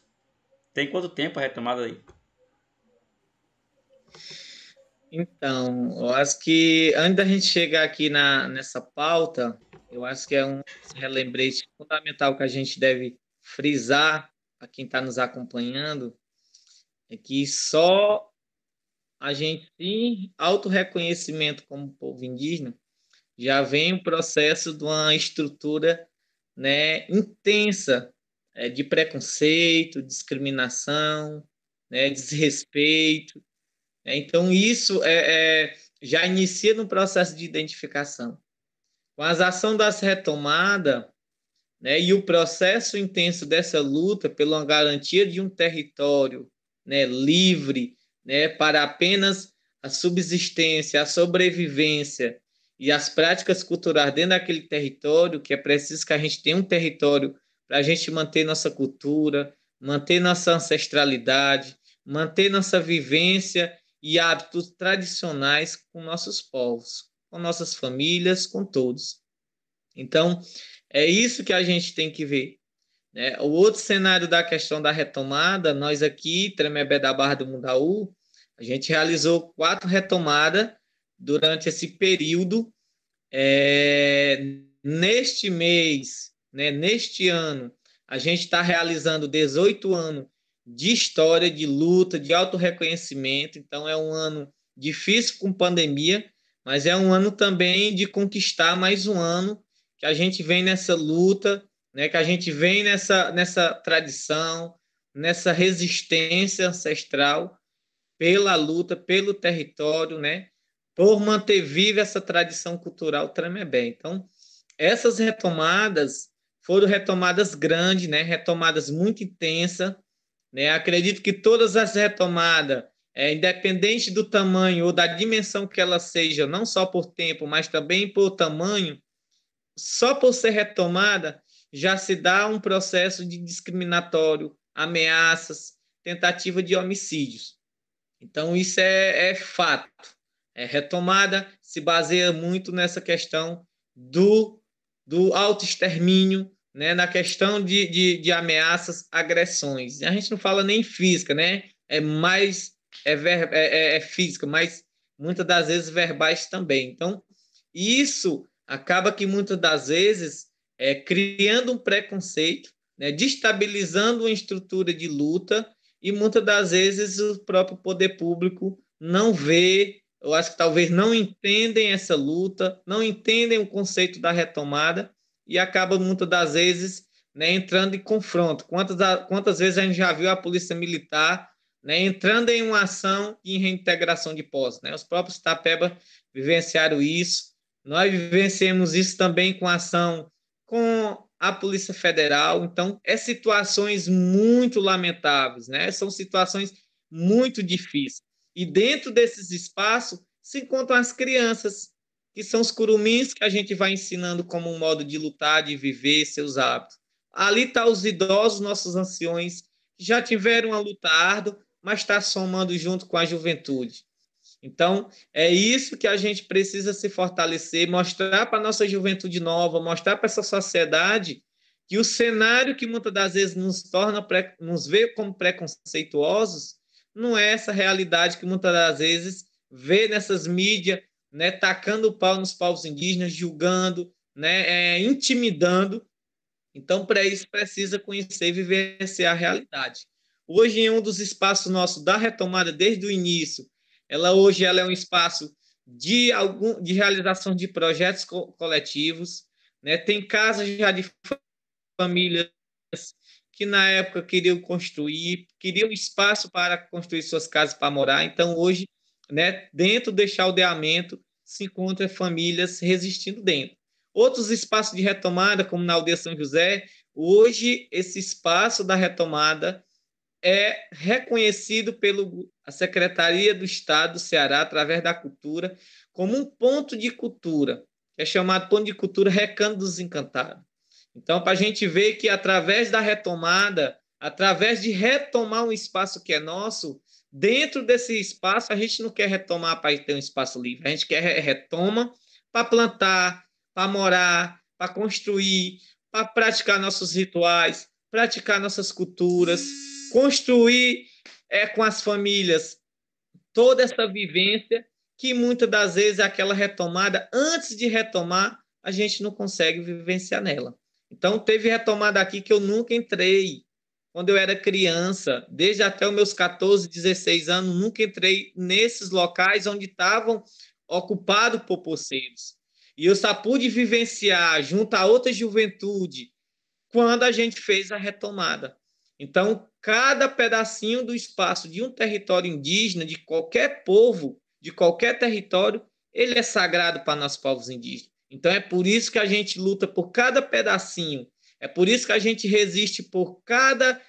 Tem quanto tempo a retomada aí? Então, eu acho que antes da gente chegar aqui nessa pauta, eu acho que é um relembrete fundamental que a gente deve frisar a quem está nos acompanhando, é que só a gente tem autorreconhecimento como povo indígena, já vem o processo de uma estrutura, né, intensa, de preconceito, discriminação, né, desrespeito. Então, isso já inicia no processo de identificação. Com as ações das retomadas, né, e o processo intenso dessa luta pela garantia de um território, né, livre, né, para apenas a subsistência, a sobrevivência e as práticas culturais dentro daquele território, que é preciso que a gente tenha um território para a gente manter nossa cultura, manter nossa ancestralidade, manter nossa vivência e hábitos tradicionais com nossos povos, com nossas famílias, com todos. Então, é isso que a gente tem que ver, né? O outro cenário da questão da retomada, nós aqui, Tremembé da Barra do Mundaú, a gente realizou 4 retomadas durante esse período. Neste mês, né, neste ano, a gente está realizando 18 anos de história, de luta, de autorreconhecimento. Então, é um ano difícil com pandemia, mas é um ano também de conquistar mais um ano que a gente vem nessa luta, né, que a gente vem nessa tradição, nessa resistência ancestral pela luta, pelo território, né, por manter viva essa tradição cultural Tremembé. Então, essas retomadas foram retomadas grandes, né, retomadas muito intensas, né. Acredito que todas as retomadas, independente do tamanho ou da dimensão que ela seja, não só por tempo, mas também por tamanho, só por ser retomada, já se dá um processo de discriminatório, ameaças, tentativa de homicídios. Então, isso é fato. Retomada se baseia muito nessa questão do autoextermínio, né? Na questão de ameaças, agressões. A gente não fala nem física, né? É física, mas muitas das vezes verbais também. Então, isso acaba que muitas das vezes criando um preconceito, né? Destabilizando uma estrutura de luta e muitas das vezes o próprio poder público não vê, eu acho que talvez não entendem essa luta, não entendem o conceito da retomada e acabam muitas das vezes, né, entrando em confronto. Quantas vezes a gente já viu a polícia militar, né, entrando em uma ação em reintegração de posse, né? Os próprios Tapeba vivenciaram isso. Nós vivenciamos isso também com a ação com a Polícia Federal. Então, situações muito lamentáveis, né? São situações muito difíceis. E dentro desses espaços se encontram as crianças, que são os curumins que a gente vai ensinando como um modo de lutar, de viver seus hábitos. Ali estão os idosos, nossos anciões, que já tiveram uma luta árdua, mas está somando junto com a juventude. Então, é isso que a gente precisa se fortalecer, mostrar para a nossa juventude nova, mostrar para essa sociedade que o cenário que muitas das vezes nos vê como preconceituosos não é essa realidade que muitas das vezes vê nessas mídias, né, tacando o pau nos povos indígenas, julgando, né, intimidando. Então, para isso, precisa conhecer e vivenciar a realidade. Hoje, em um dos espaços nossos da retomada desde o início, hoje ela é um espaço de realização de projetos coletivos, né? Tem casas já de famílias que na época queriam espaço para construir suas casas para morar. Então, hoje, né, dentro deste aldeamento, se encontram famílias resistindo dentro. Outros espaços de retomada, como na aldeia São José, hoje esse espaço da retomada é reconhecido pela Secretaria do Estado do Ceará, através da Cultura, como um ponto de cultura, que é chamado Ponto de Cultura Recanto dos Encantados. Então, para a gente ver que através da retomada, através de retomar um espaço que é nosso, dentro desse espaço, a gente não quer retomar para ter um espaço livre, a gente quer retoma para plantar, para morar, para construir, para praticar nossos rituais, praticar nossas culturas, construir com as famílias toda essa vivência que muitas das vezes é aquela retomada, antes de retomar, a gente não consegue vivenciar nela. Então, teve retomada aqui que eu nunca entrei. Quando eu era criança, desde até os meus 14, 16 anos, nunca entrei nesses locais onde estavam ocupados por poceiros. E eu só pude vivenciar, junto a outra juventude, quando a gente fez a retomada. Então, cada pedacinho do espaço de um território indígena, de qualquer povo, de qualquer território, ele é sagrado para nós povos indígenas. Então, é por isso que a gente luta por cada pedacinho, é por isso que a gente resiste por cada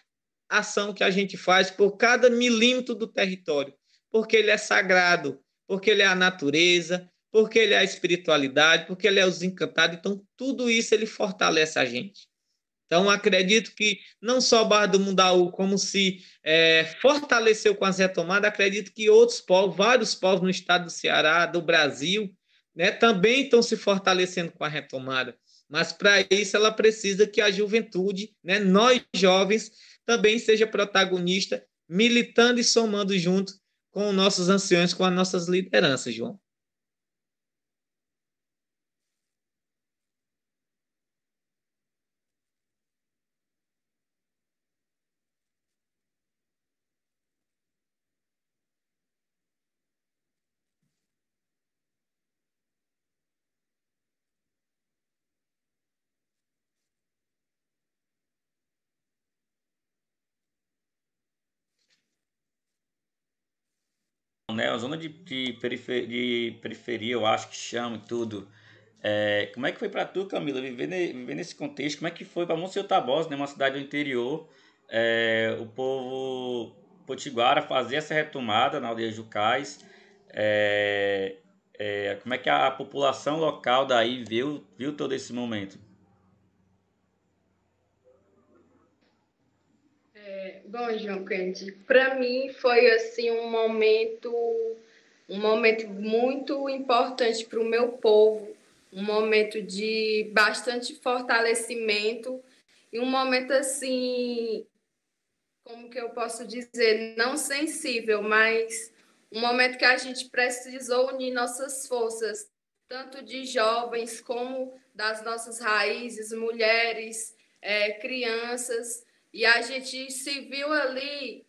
ação que a gente faz, por cada milímetro do território, porque ele é sagrado, porque ele é a natureza, porque ele é a espiritualidade, porque ele é os encantados. Então, tudo isso ele fortalece a gente. Então, acredito que não só Barra do Mundaú, como se fortaleceu com as retomadas, acredito que outros povos, vários povos no estado do Ceará, do Brasil, né, também estão se fortalecendo com a retomada. Mas, para isso, ela precisa que a juventude, né, nós jovens, também seja protagonista, militando e somando junto com nossos anciões, com as nossas lideranças, João. Né? A zona de periferia, eu acho que chama e tudo. Como é que foi para tu, Camila, viver nesse contexto? Como é que foi para Monsenhor Tabosa, né, uma cidade do interior, o povo potiguara fazer essa retomada na aldeia Jucais? É, Como é que a população local daí viu todo esse momento? Bom, João Kennedy, para mim foi assim um momento muito importante para o meu povo, um momento de bastante fortalecimento e um momento assim, como que eu posso dizer, não sensível, mas um momento que a gente precisou unir nossas forças, tanto de jovens como das nossas raízes, mulheres, crianças, e a gente se viu ali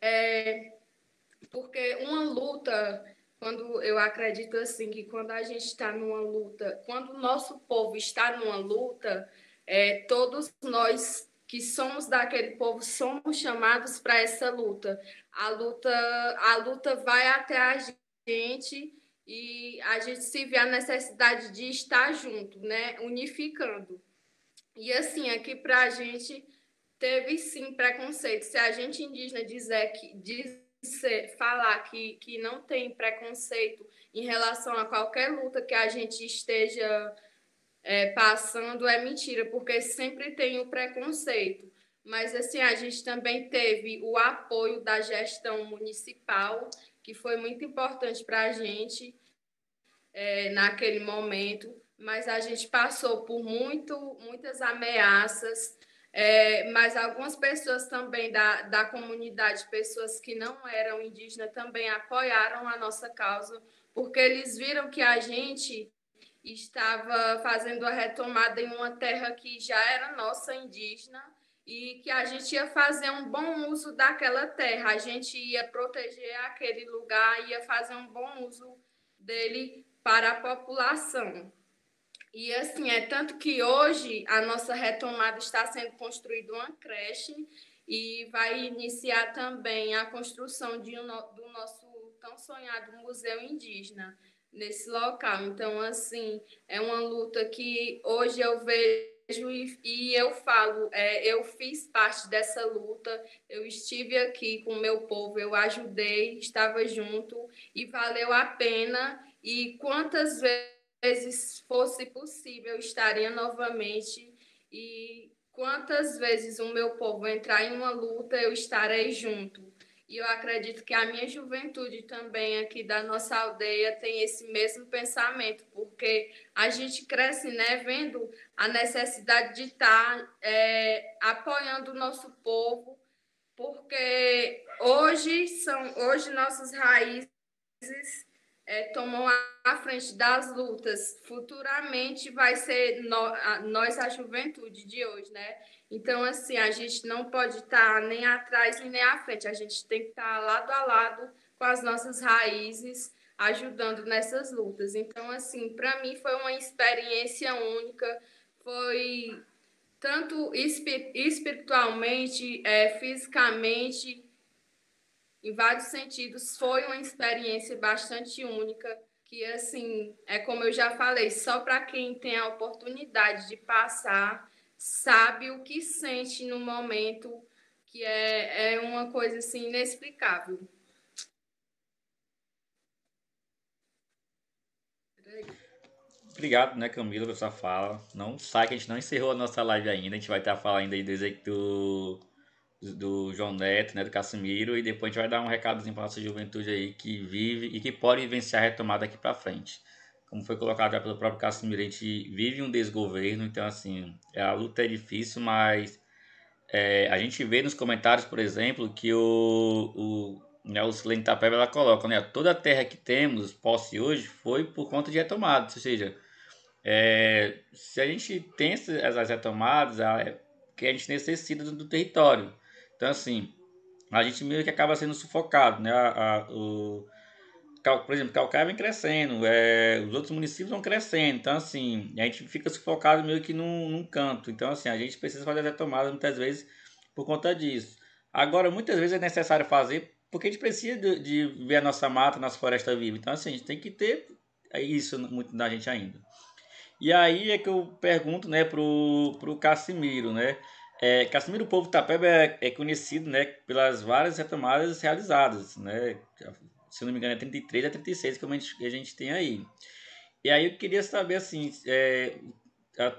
porque uma luta, quando eu acredito assim, que quando a gente está numa luta, quando o nosso povo está numa luta, todos nós que somos daquele povo somos chamados para essa luta. A luta vai até a gente e a gente se vê a necessidade de estar junto, né? Unificando. E assim, aqui para a gente teve sim preconceito. Se a gente indígena falar que não tem preconceito em relação a qualquer luta que a gente esteja passando, é mentira, porque sempre tem o preconceito. Mas assim, a gente também teve o apoio da gestão municipal, que foi muito importante para a gente naquele momento, mas a gente passou por muitas ameaças, mas algumas pessoas também da comunidade, pessoas que não eram indígenas, também apoiaram a nossa causa, porque eles viram que a gente estava fazendo a retomada em uma terra que já era nossa indígena e que a gente ia fazer um bom uso daquela terra, a gente ia proteger aquele lugar, ia fazer um bom uso dele para a população. E assim, é tanto que hoje a nossa retomada está sendo construída uma creche e vai iniciar também a construção do nosso tão sonhado museu indígena nesse local. Então, assim, é uma luta que hoje eu vejo e eu falo, eu fiz parte dessa luta, eu estive aqui com o meu povo, eu ajudei, estava junto e valeu a pena. E quantas vezes fosse possível, eu estaria novamente e quantas vezes o meu povo entrar em uma luta, eu estarei junto. E eu acredito que a minha juventude também aqui da nossa aldeia tem esse mesmo pensamento, porque a gente cresce, né, vendo a necessidade de estar apoiando o nosso povo, porque hoje nossas raízes tomam a frente das lutas. Futuramente vai ser nós, a juventude de hoje, né? Então, assim, a gente não pode estar nem atrás nem à frente. A gente tem que estar lado a lado com as nossas raízes, ajudando nessas lutas. Então, assim, para mim foi uma experiência única. Foi tanto espiritualmente, fisicamente, em vários sentidos, foi uma experiência bastante única, que, assim, é como eu já falei, só para quem tem a oportunidade de passar, sabe o que sente no momento, que é uma coisa, assim, inexplicável. Obrigado, né, Camila, por essa fala. Não sai que a gente não encerrou a nossa live ainda. A gente vai estar falando aí do João Neto, né, do Casimiro, e depois a gente vai dar um recadozinho para nossa juventude aí que vive e que pode vivenciar a retomada aqui para frente. Como foi colocado já pelo próprio Casimiro, a gente vive um desgoverno, então assim, a luta é difícil, mas a gente vê nos comentários, por exemplo, que o Silene Tapeba ela coloca, né, toda a terra que temos, posse hoje, foi por conta de retomadas, ou seja, se a gente tem essas retomadas, é que a gente necessita do território. Então, assim, a gente meio que acaba sendo sufocado, né? Por exemplo, Calcaia vem crescendo, os outros municípios vão crescendo. Então, assim, a gente fica sufocado meio que num canto. Então, assim, a gente precisa fazer as retomadas muitas vezes por conta disso. Agora, muitas vezes é necessário fazer porque a gente precisa de ver a nossa mata, a nossa floresta viva. Então, assim, a gente tem que ter isso muito da gente ainda. E aí é que eu pergunto, né, pro Casimiro, né? Casimiro, o povo Tapeba é conhecido, né, pelas várias retomadas realizadas, né? Se eu não me engano, é 33 a 36 que a gente tem aí. E aí eu queria saber, assim,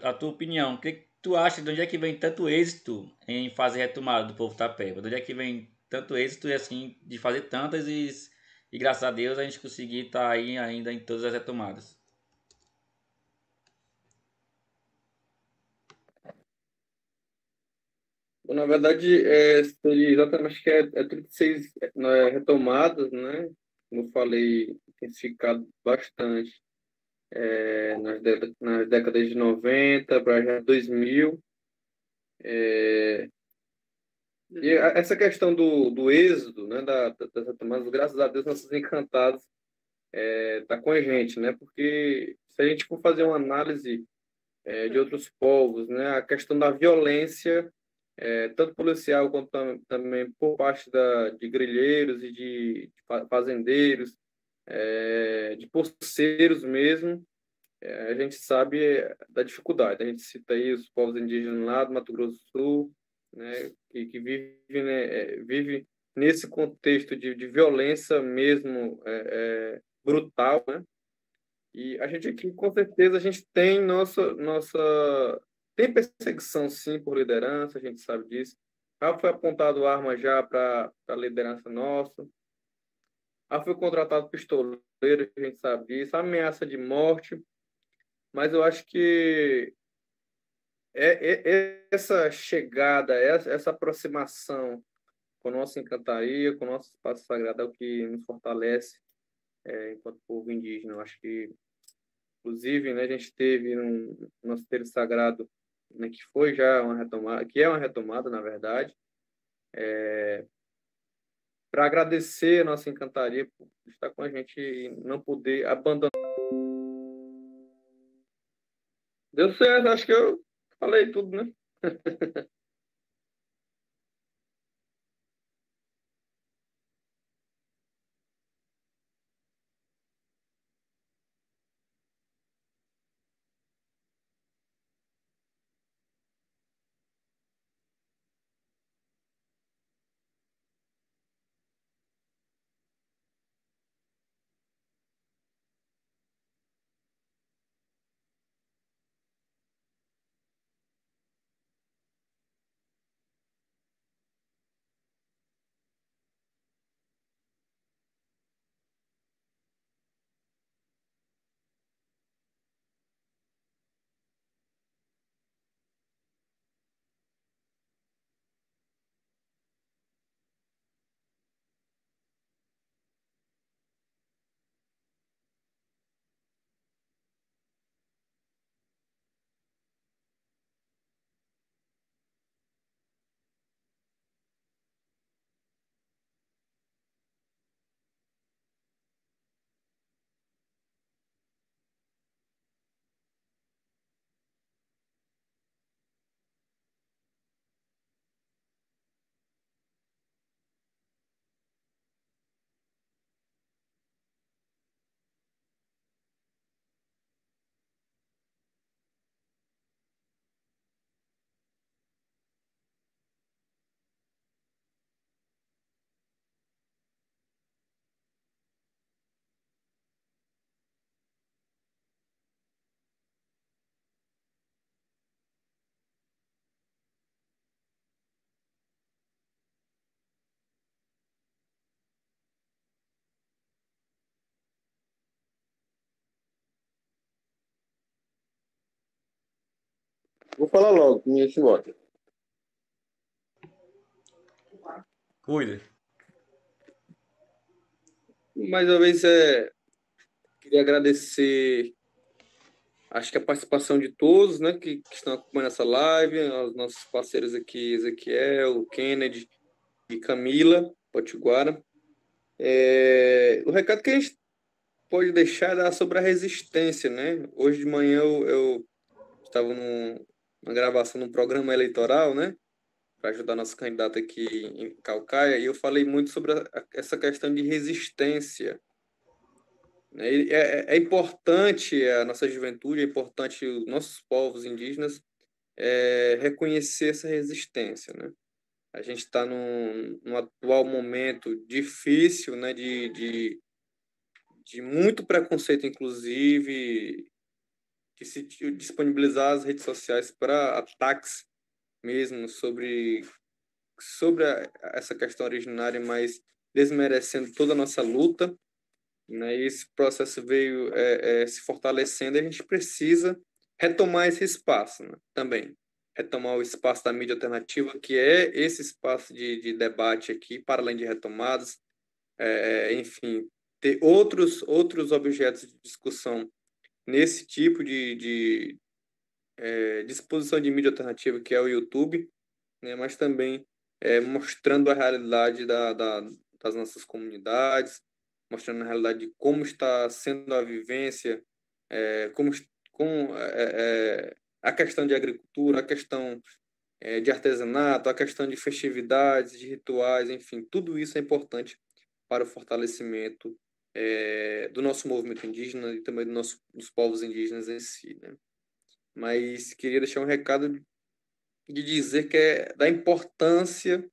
a tua opinião. O que tu acha, de onde é que vem tanto êxito em fazer retomada do povo Tapeba? De onde é que vem tanto êxito, assim, de fazer tantas e graças a Deus a gente conseguir estar aí ainda em todas as retomadas? Bom, na verdade, seria exatamente acho que é 36 né, retomadas, né? Como eu falei, intensificado bastante nas décadas de 90 para já 2000. Essa questão do êxodo, né, das retomadas, graças a Deus, nossos encantados tá com a gente, né? Porque se a gente for fazer uma análise de outros povos, né, a questão da violência, tanto policial quanto também por parte de guerrilheiros e de fazendeiros, de poceiros mesmo, a gente sabe da dificuldade. A gente cita aí os povos indígenas lá do Mato Grosso do Sul, né, que vive nesse contexto de violência mesmo brutal, né? E a gente aqui, com certeza, a gente tem tem perseguição, sim, por liderança, a gente sabe disso. Já foi apontado arma já para a liderança nossa. Já foi contratado pistoleiro, a gente sabe disso. Ameaça de morte. Mas eu acho que essa chegada, essa aproximação com a nossa encantaria, com o nosso espaço sagrado é o que nos fortalece enquanto povo indígena. Eu acho que inclusive, né, a gente teve um nosso terço sagrado, né, que foi já uma retomada, que é uma retomada, na verdade, para agradecer a nossa encantaria por estar com a gente e não poder abandonar. Deu certo, acho que eu falei tudo, né? Vou falar logo, que ninguém se bota. Cuida. Mais uma vez, queria agradecer, acho que a participação de todos, né, que estão acompanhando essa live, aos nossos parceiros aqui, Ezequiel, Kennedy e Camila Potiguara. O recado que a gente pode deixar é sobre a resistência, né? Hoje de manhã eu estava numa gravação de um programa eleitoral, né, para ajudar nosso candidato aqui em Calcaia, e eu falei muito sobre essa questão de resistência. É importante a nossa juventude, é importante os nossos povos indígenas reconhecer essa resistência, né? A gente está num atual momento difícil, né, de muito preconceito, inclusive, de se disponibilizar as redes sociais para ataques mesmo sobre essa questão originária, mas desmerecendo toda a nossa luta, né? E esse processo veio se fortalecendo e a gente precisa retomar esse espaço, né? Também. Retomar o espaço da mídia alternativa, que é esse espaço de debate aqui, para além de retomadas, enfim, ter outros objetos de discussão nesse tipo de disposição de mídia alternativa, que é o YouTube, né? Mas também mostrando a realidade das nossas comunidades, mostrando a realidade de como está sendo a vivência, como a questão de agricultura, a questão de artesanato, a questão de festividades, de rituais, enfim, tudo isso é importante para o fortalecimento do nosso movimento indígena e também dos povos indígenas em si, né? Mas queria deixar um recado de dizer que da importância,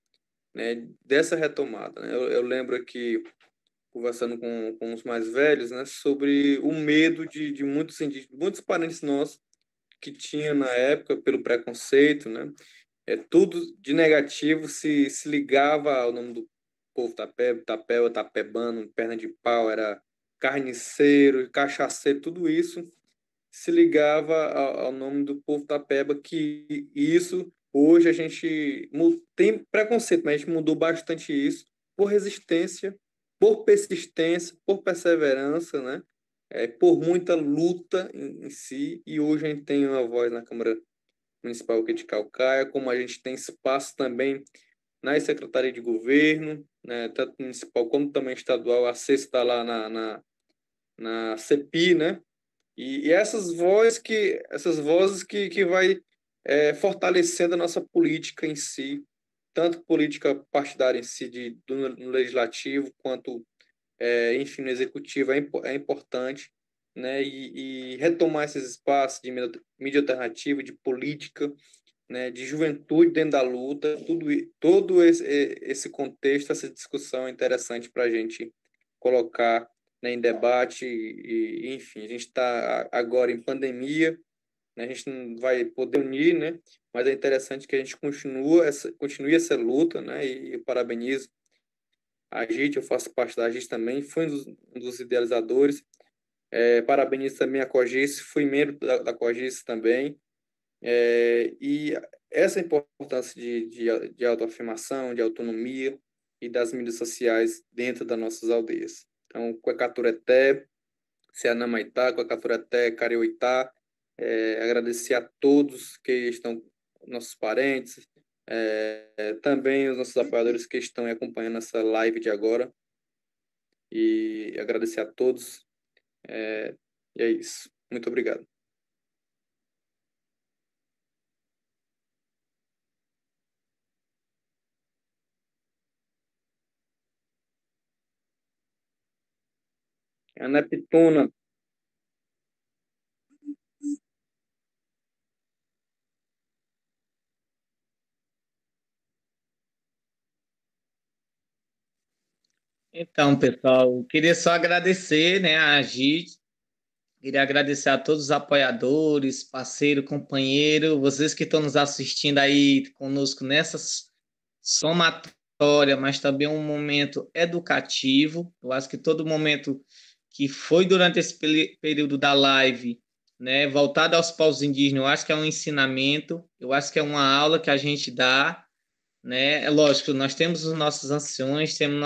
né, dessa retomada, né? Eu lembro aqui, conversando com os mais velhos, né, sobre o medo de muitos indígenas, muitos parentes nossos que tinham na época pelo preconceito, né? Tudo de negativo se ligava ao nome do povo tapeba, tapebano, perna de pau, era carniceiro, cachaceiro, tudo isso se ligava ao nome do povo tapeba, que isso hoje a gente tem preconceito, mas a gente mudou bastante isso por resistência, por persistência, por perseverança, né? Por muita luta em si, e hoje a gente tem uma voz na Câmara Municipal aqui de Calcaia, como a gente tem espaço também nas secretarias de governo, né, tanto municipal como também estadual, a CES está lá na CEPI, né? E essas vozes que vai fortalecendo a nossa política em si, tanto política partidária em si no legislativo quanto enfim no executivo é importante, né? E retomar esses espaços de mídia alternativa, de política, né? De juventude dentro da luta, todo esse contexto, essa discussão é interessante para a gente colocar, né, em debate enfim, a gente está agora em pandemia, né, a gente não vai poder unir, né, mas é interessante que a gente continue essa luta, né, e eu parabenizo a JIT, eu faço parte da JIT também, fui um dos idealizadores, parabenizo também a COGIS, fui membro da COGIS também, e essa importância de autoafirmação, de autonomia e das mídias sociais dentro das nossas aldeias. Então, Cuecatureté, Cianamaitá, Cuecatureté, Carioitá, agradecer a todos que estão, nossos parentes, também os nossos apoiadores que estão acompanhando essa live de agora, e agradecer a todos, e é isso. Muito obrigado. Ana Pituna. Então, pessoal, eu queria só agradecer, né, a Agite, queria agradecer a todos os apoiadores, parceiro, companheiro, vocês que estão nos assistindo aí conosco nessa somatória, mas também um momento educativo. Eu acho que todo momento que foi durante esse período da live né, voltada aos povos indígenas, eu acho que é um ensinamento, eu acho que é uma aula que a gente dá, né? É lógico, nós temos os nossos anciões, temos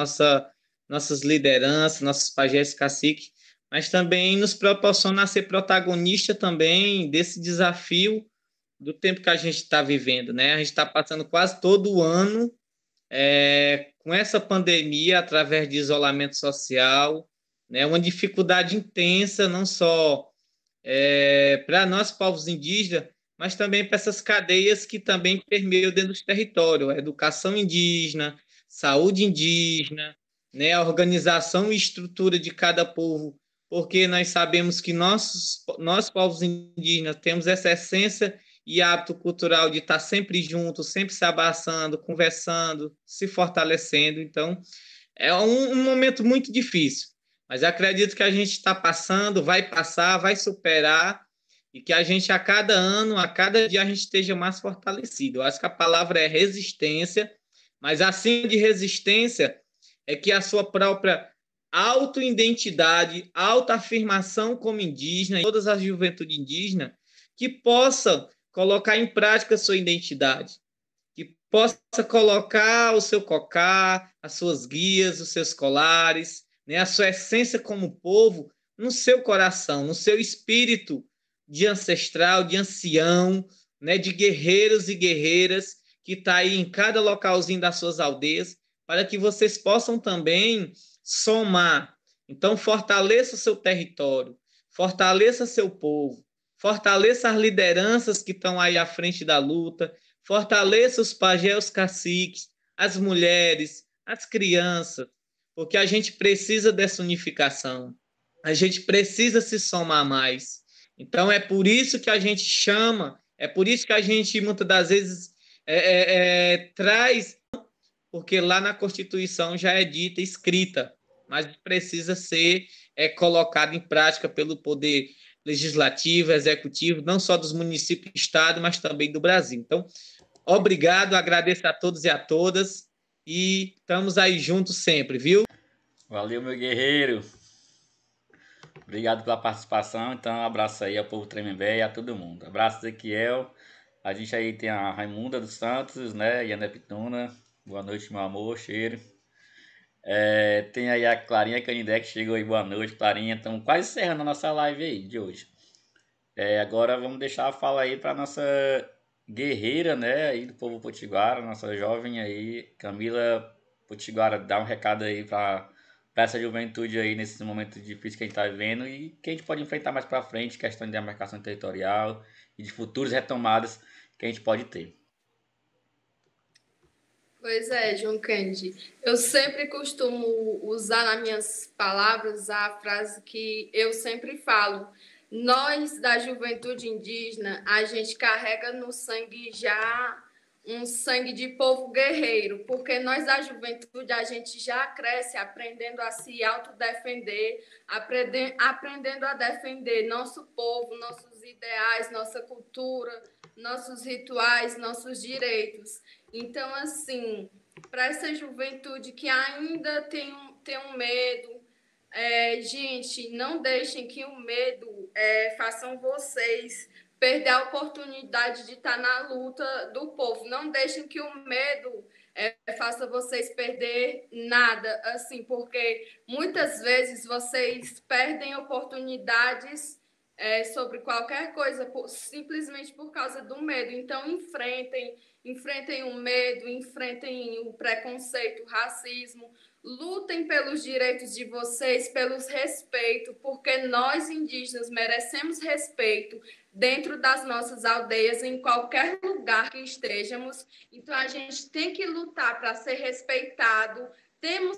nossas lideranças, nossos pajés caciques, mas também nos proporciona a ser protagonista também desse desafio do tempo que a gente está vivendo, né? A gente está passando quase todo o ano com essa pandemia, através de isolamento social, né? Uma dificuldade intensa, não só para nós, povos indígenas, mas também para essas cadeias que também permeiam dentro dos territórios, a educação indígena, saúde indígena, né, a organização e estrutura de cada povo, porque nós sabemos que nós povos indígenas, temos essa essência e hábito cultural de estar sempre juntos, sempre se abraçando, conversando, se fortalecendo. Então, é um momento muito difícil, mas acredito que a gente está passando, vai passar, vai superar, e que a gente, a cada ano, a cada dia, a gente esteja mais fortalecido. Eu acho que a palavra é resistência, mas acima de resistência é que a sua própria autoidentidade, autoafirmação como indígena, e todas as juventudes indígenas, que possa colocar em prática a sua identidade, que possa colocar o seu cocá, as suas guias, os seus colares, né, a sua essência como povo no seu coração, no seu espírito de ancestral, de ancião, né, de guerreiros e guerreiras que está aí em cada localzinho das suas aldeias, para que vocês possam também somar. Então, fortaleça o seu território, fortaleça seu povo, fortaleça as lideranças que estão aí à frente da luta, fortaleça os pajés, os caciques, as mulheres, as crianças, porque a gente precisa dessa unificação. A gente precisa se somar mais. Então, é por isso que a gente chama, é por isso que a gente, muitas das vezes, traz, porque lá na Constituição já é dita, escrita, mas precisa ser colocado em prática pelo poder legislativo, executivo, não só dos municípios e estado, mas também do Brasil. Então, obrigado, agradeço a todos e a todas, e estamos aí juntos sempre, viu? Valeu, meu guerreiro. Obrigado pela participação. Então, um abraço aí ao povo Tremembé e a todo mundo. Abraço, Ezequiel. A gente aí tem a Raimunda dos Santos, né? E a Neptuna. Boa noite, meu amor. Cheiro. Tem aí a Clarinha Canindé que chegou aí. Boa noite, Clarinha. Estamos quase encerrando a nossa live aí de hoje. Agora vamos deixar a fala aí para nossa guerreira, né? Aí do povo potiguara, nossa jovem aí, Camila Potiguara. Dá um recado aí para essa juventude aí nesse momento difícil que a gente está vivendo e que a gente pode enfrentar mais para frente, questão de demarcação territorial e de futuras retomadas que a gente pode ter. Pois é, João Kennedy. Eu sempre costumo usar nas minhas palavras a frase que eu sempre falo. Nós, da juventude indígena, a gente carrega no sangue já um sangue de povo guerreiro, porque nós, da juventude, a gente já cresce aprendendo a se autodefender, aprendendo a defender nosso povo, nossos ideais, nossa cultura, nossos rituais, nossos direitos. Então, assim, para essa juventude que ainda tem um medo, gente, não deixem que o medo façam vocês perder a oportunidade de estar na luta do povo. Não deixem que o medo faça vocês perder nada, assim, porque muitas vezes vocês perdem oportunidades sobre qualquer coisa, simplesmente por causa do medo. Então, enfrentem o medo, enfrentem o preconceito, o racismo, lutem pelos direitos de vocês, pelos respeitos, porque nós indígenas merecemos respeito dentro das nossas aldeias, em qualquer lugar que estejamos. Então, a gente tem que lutar para ser respeitado, temos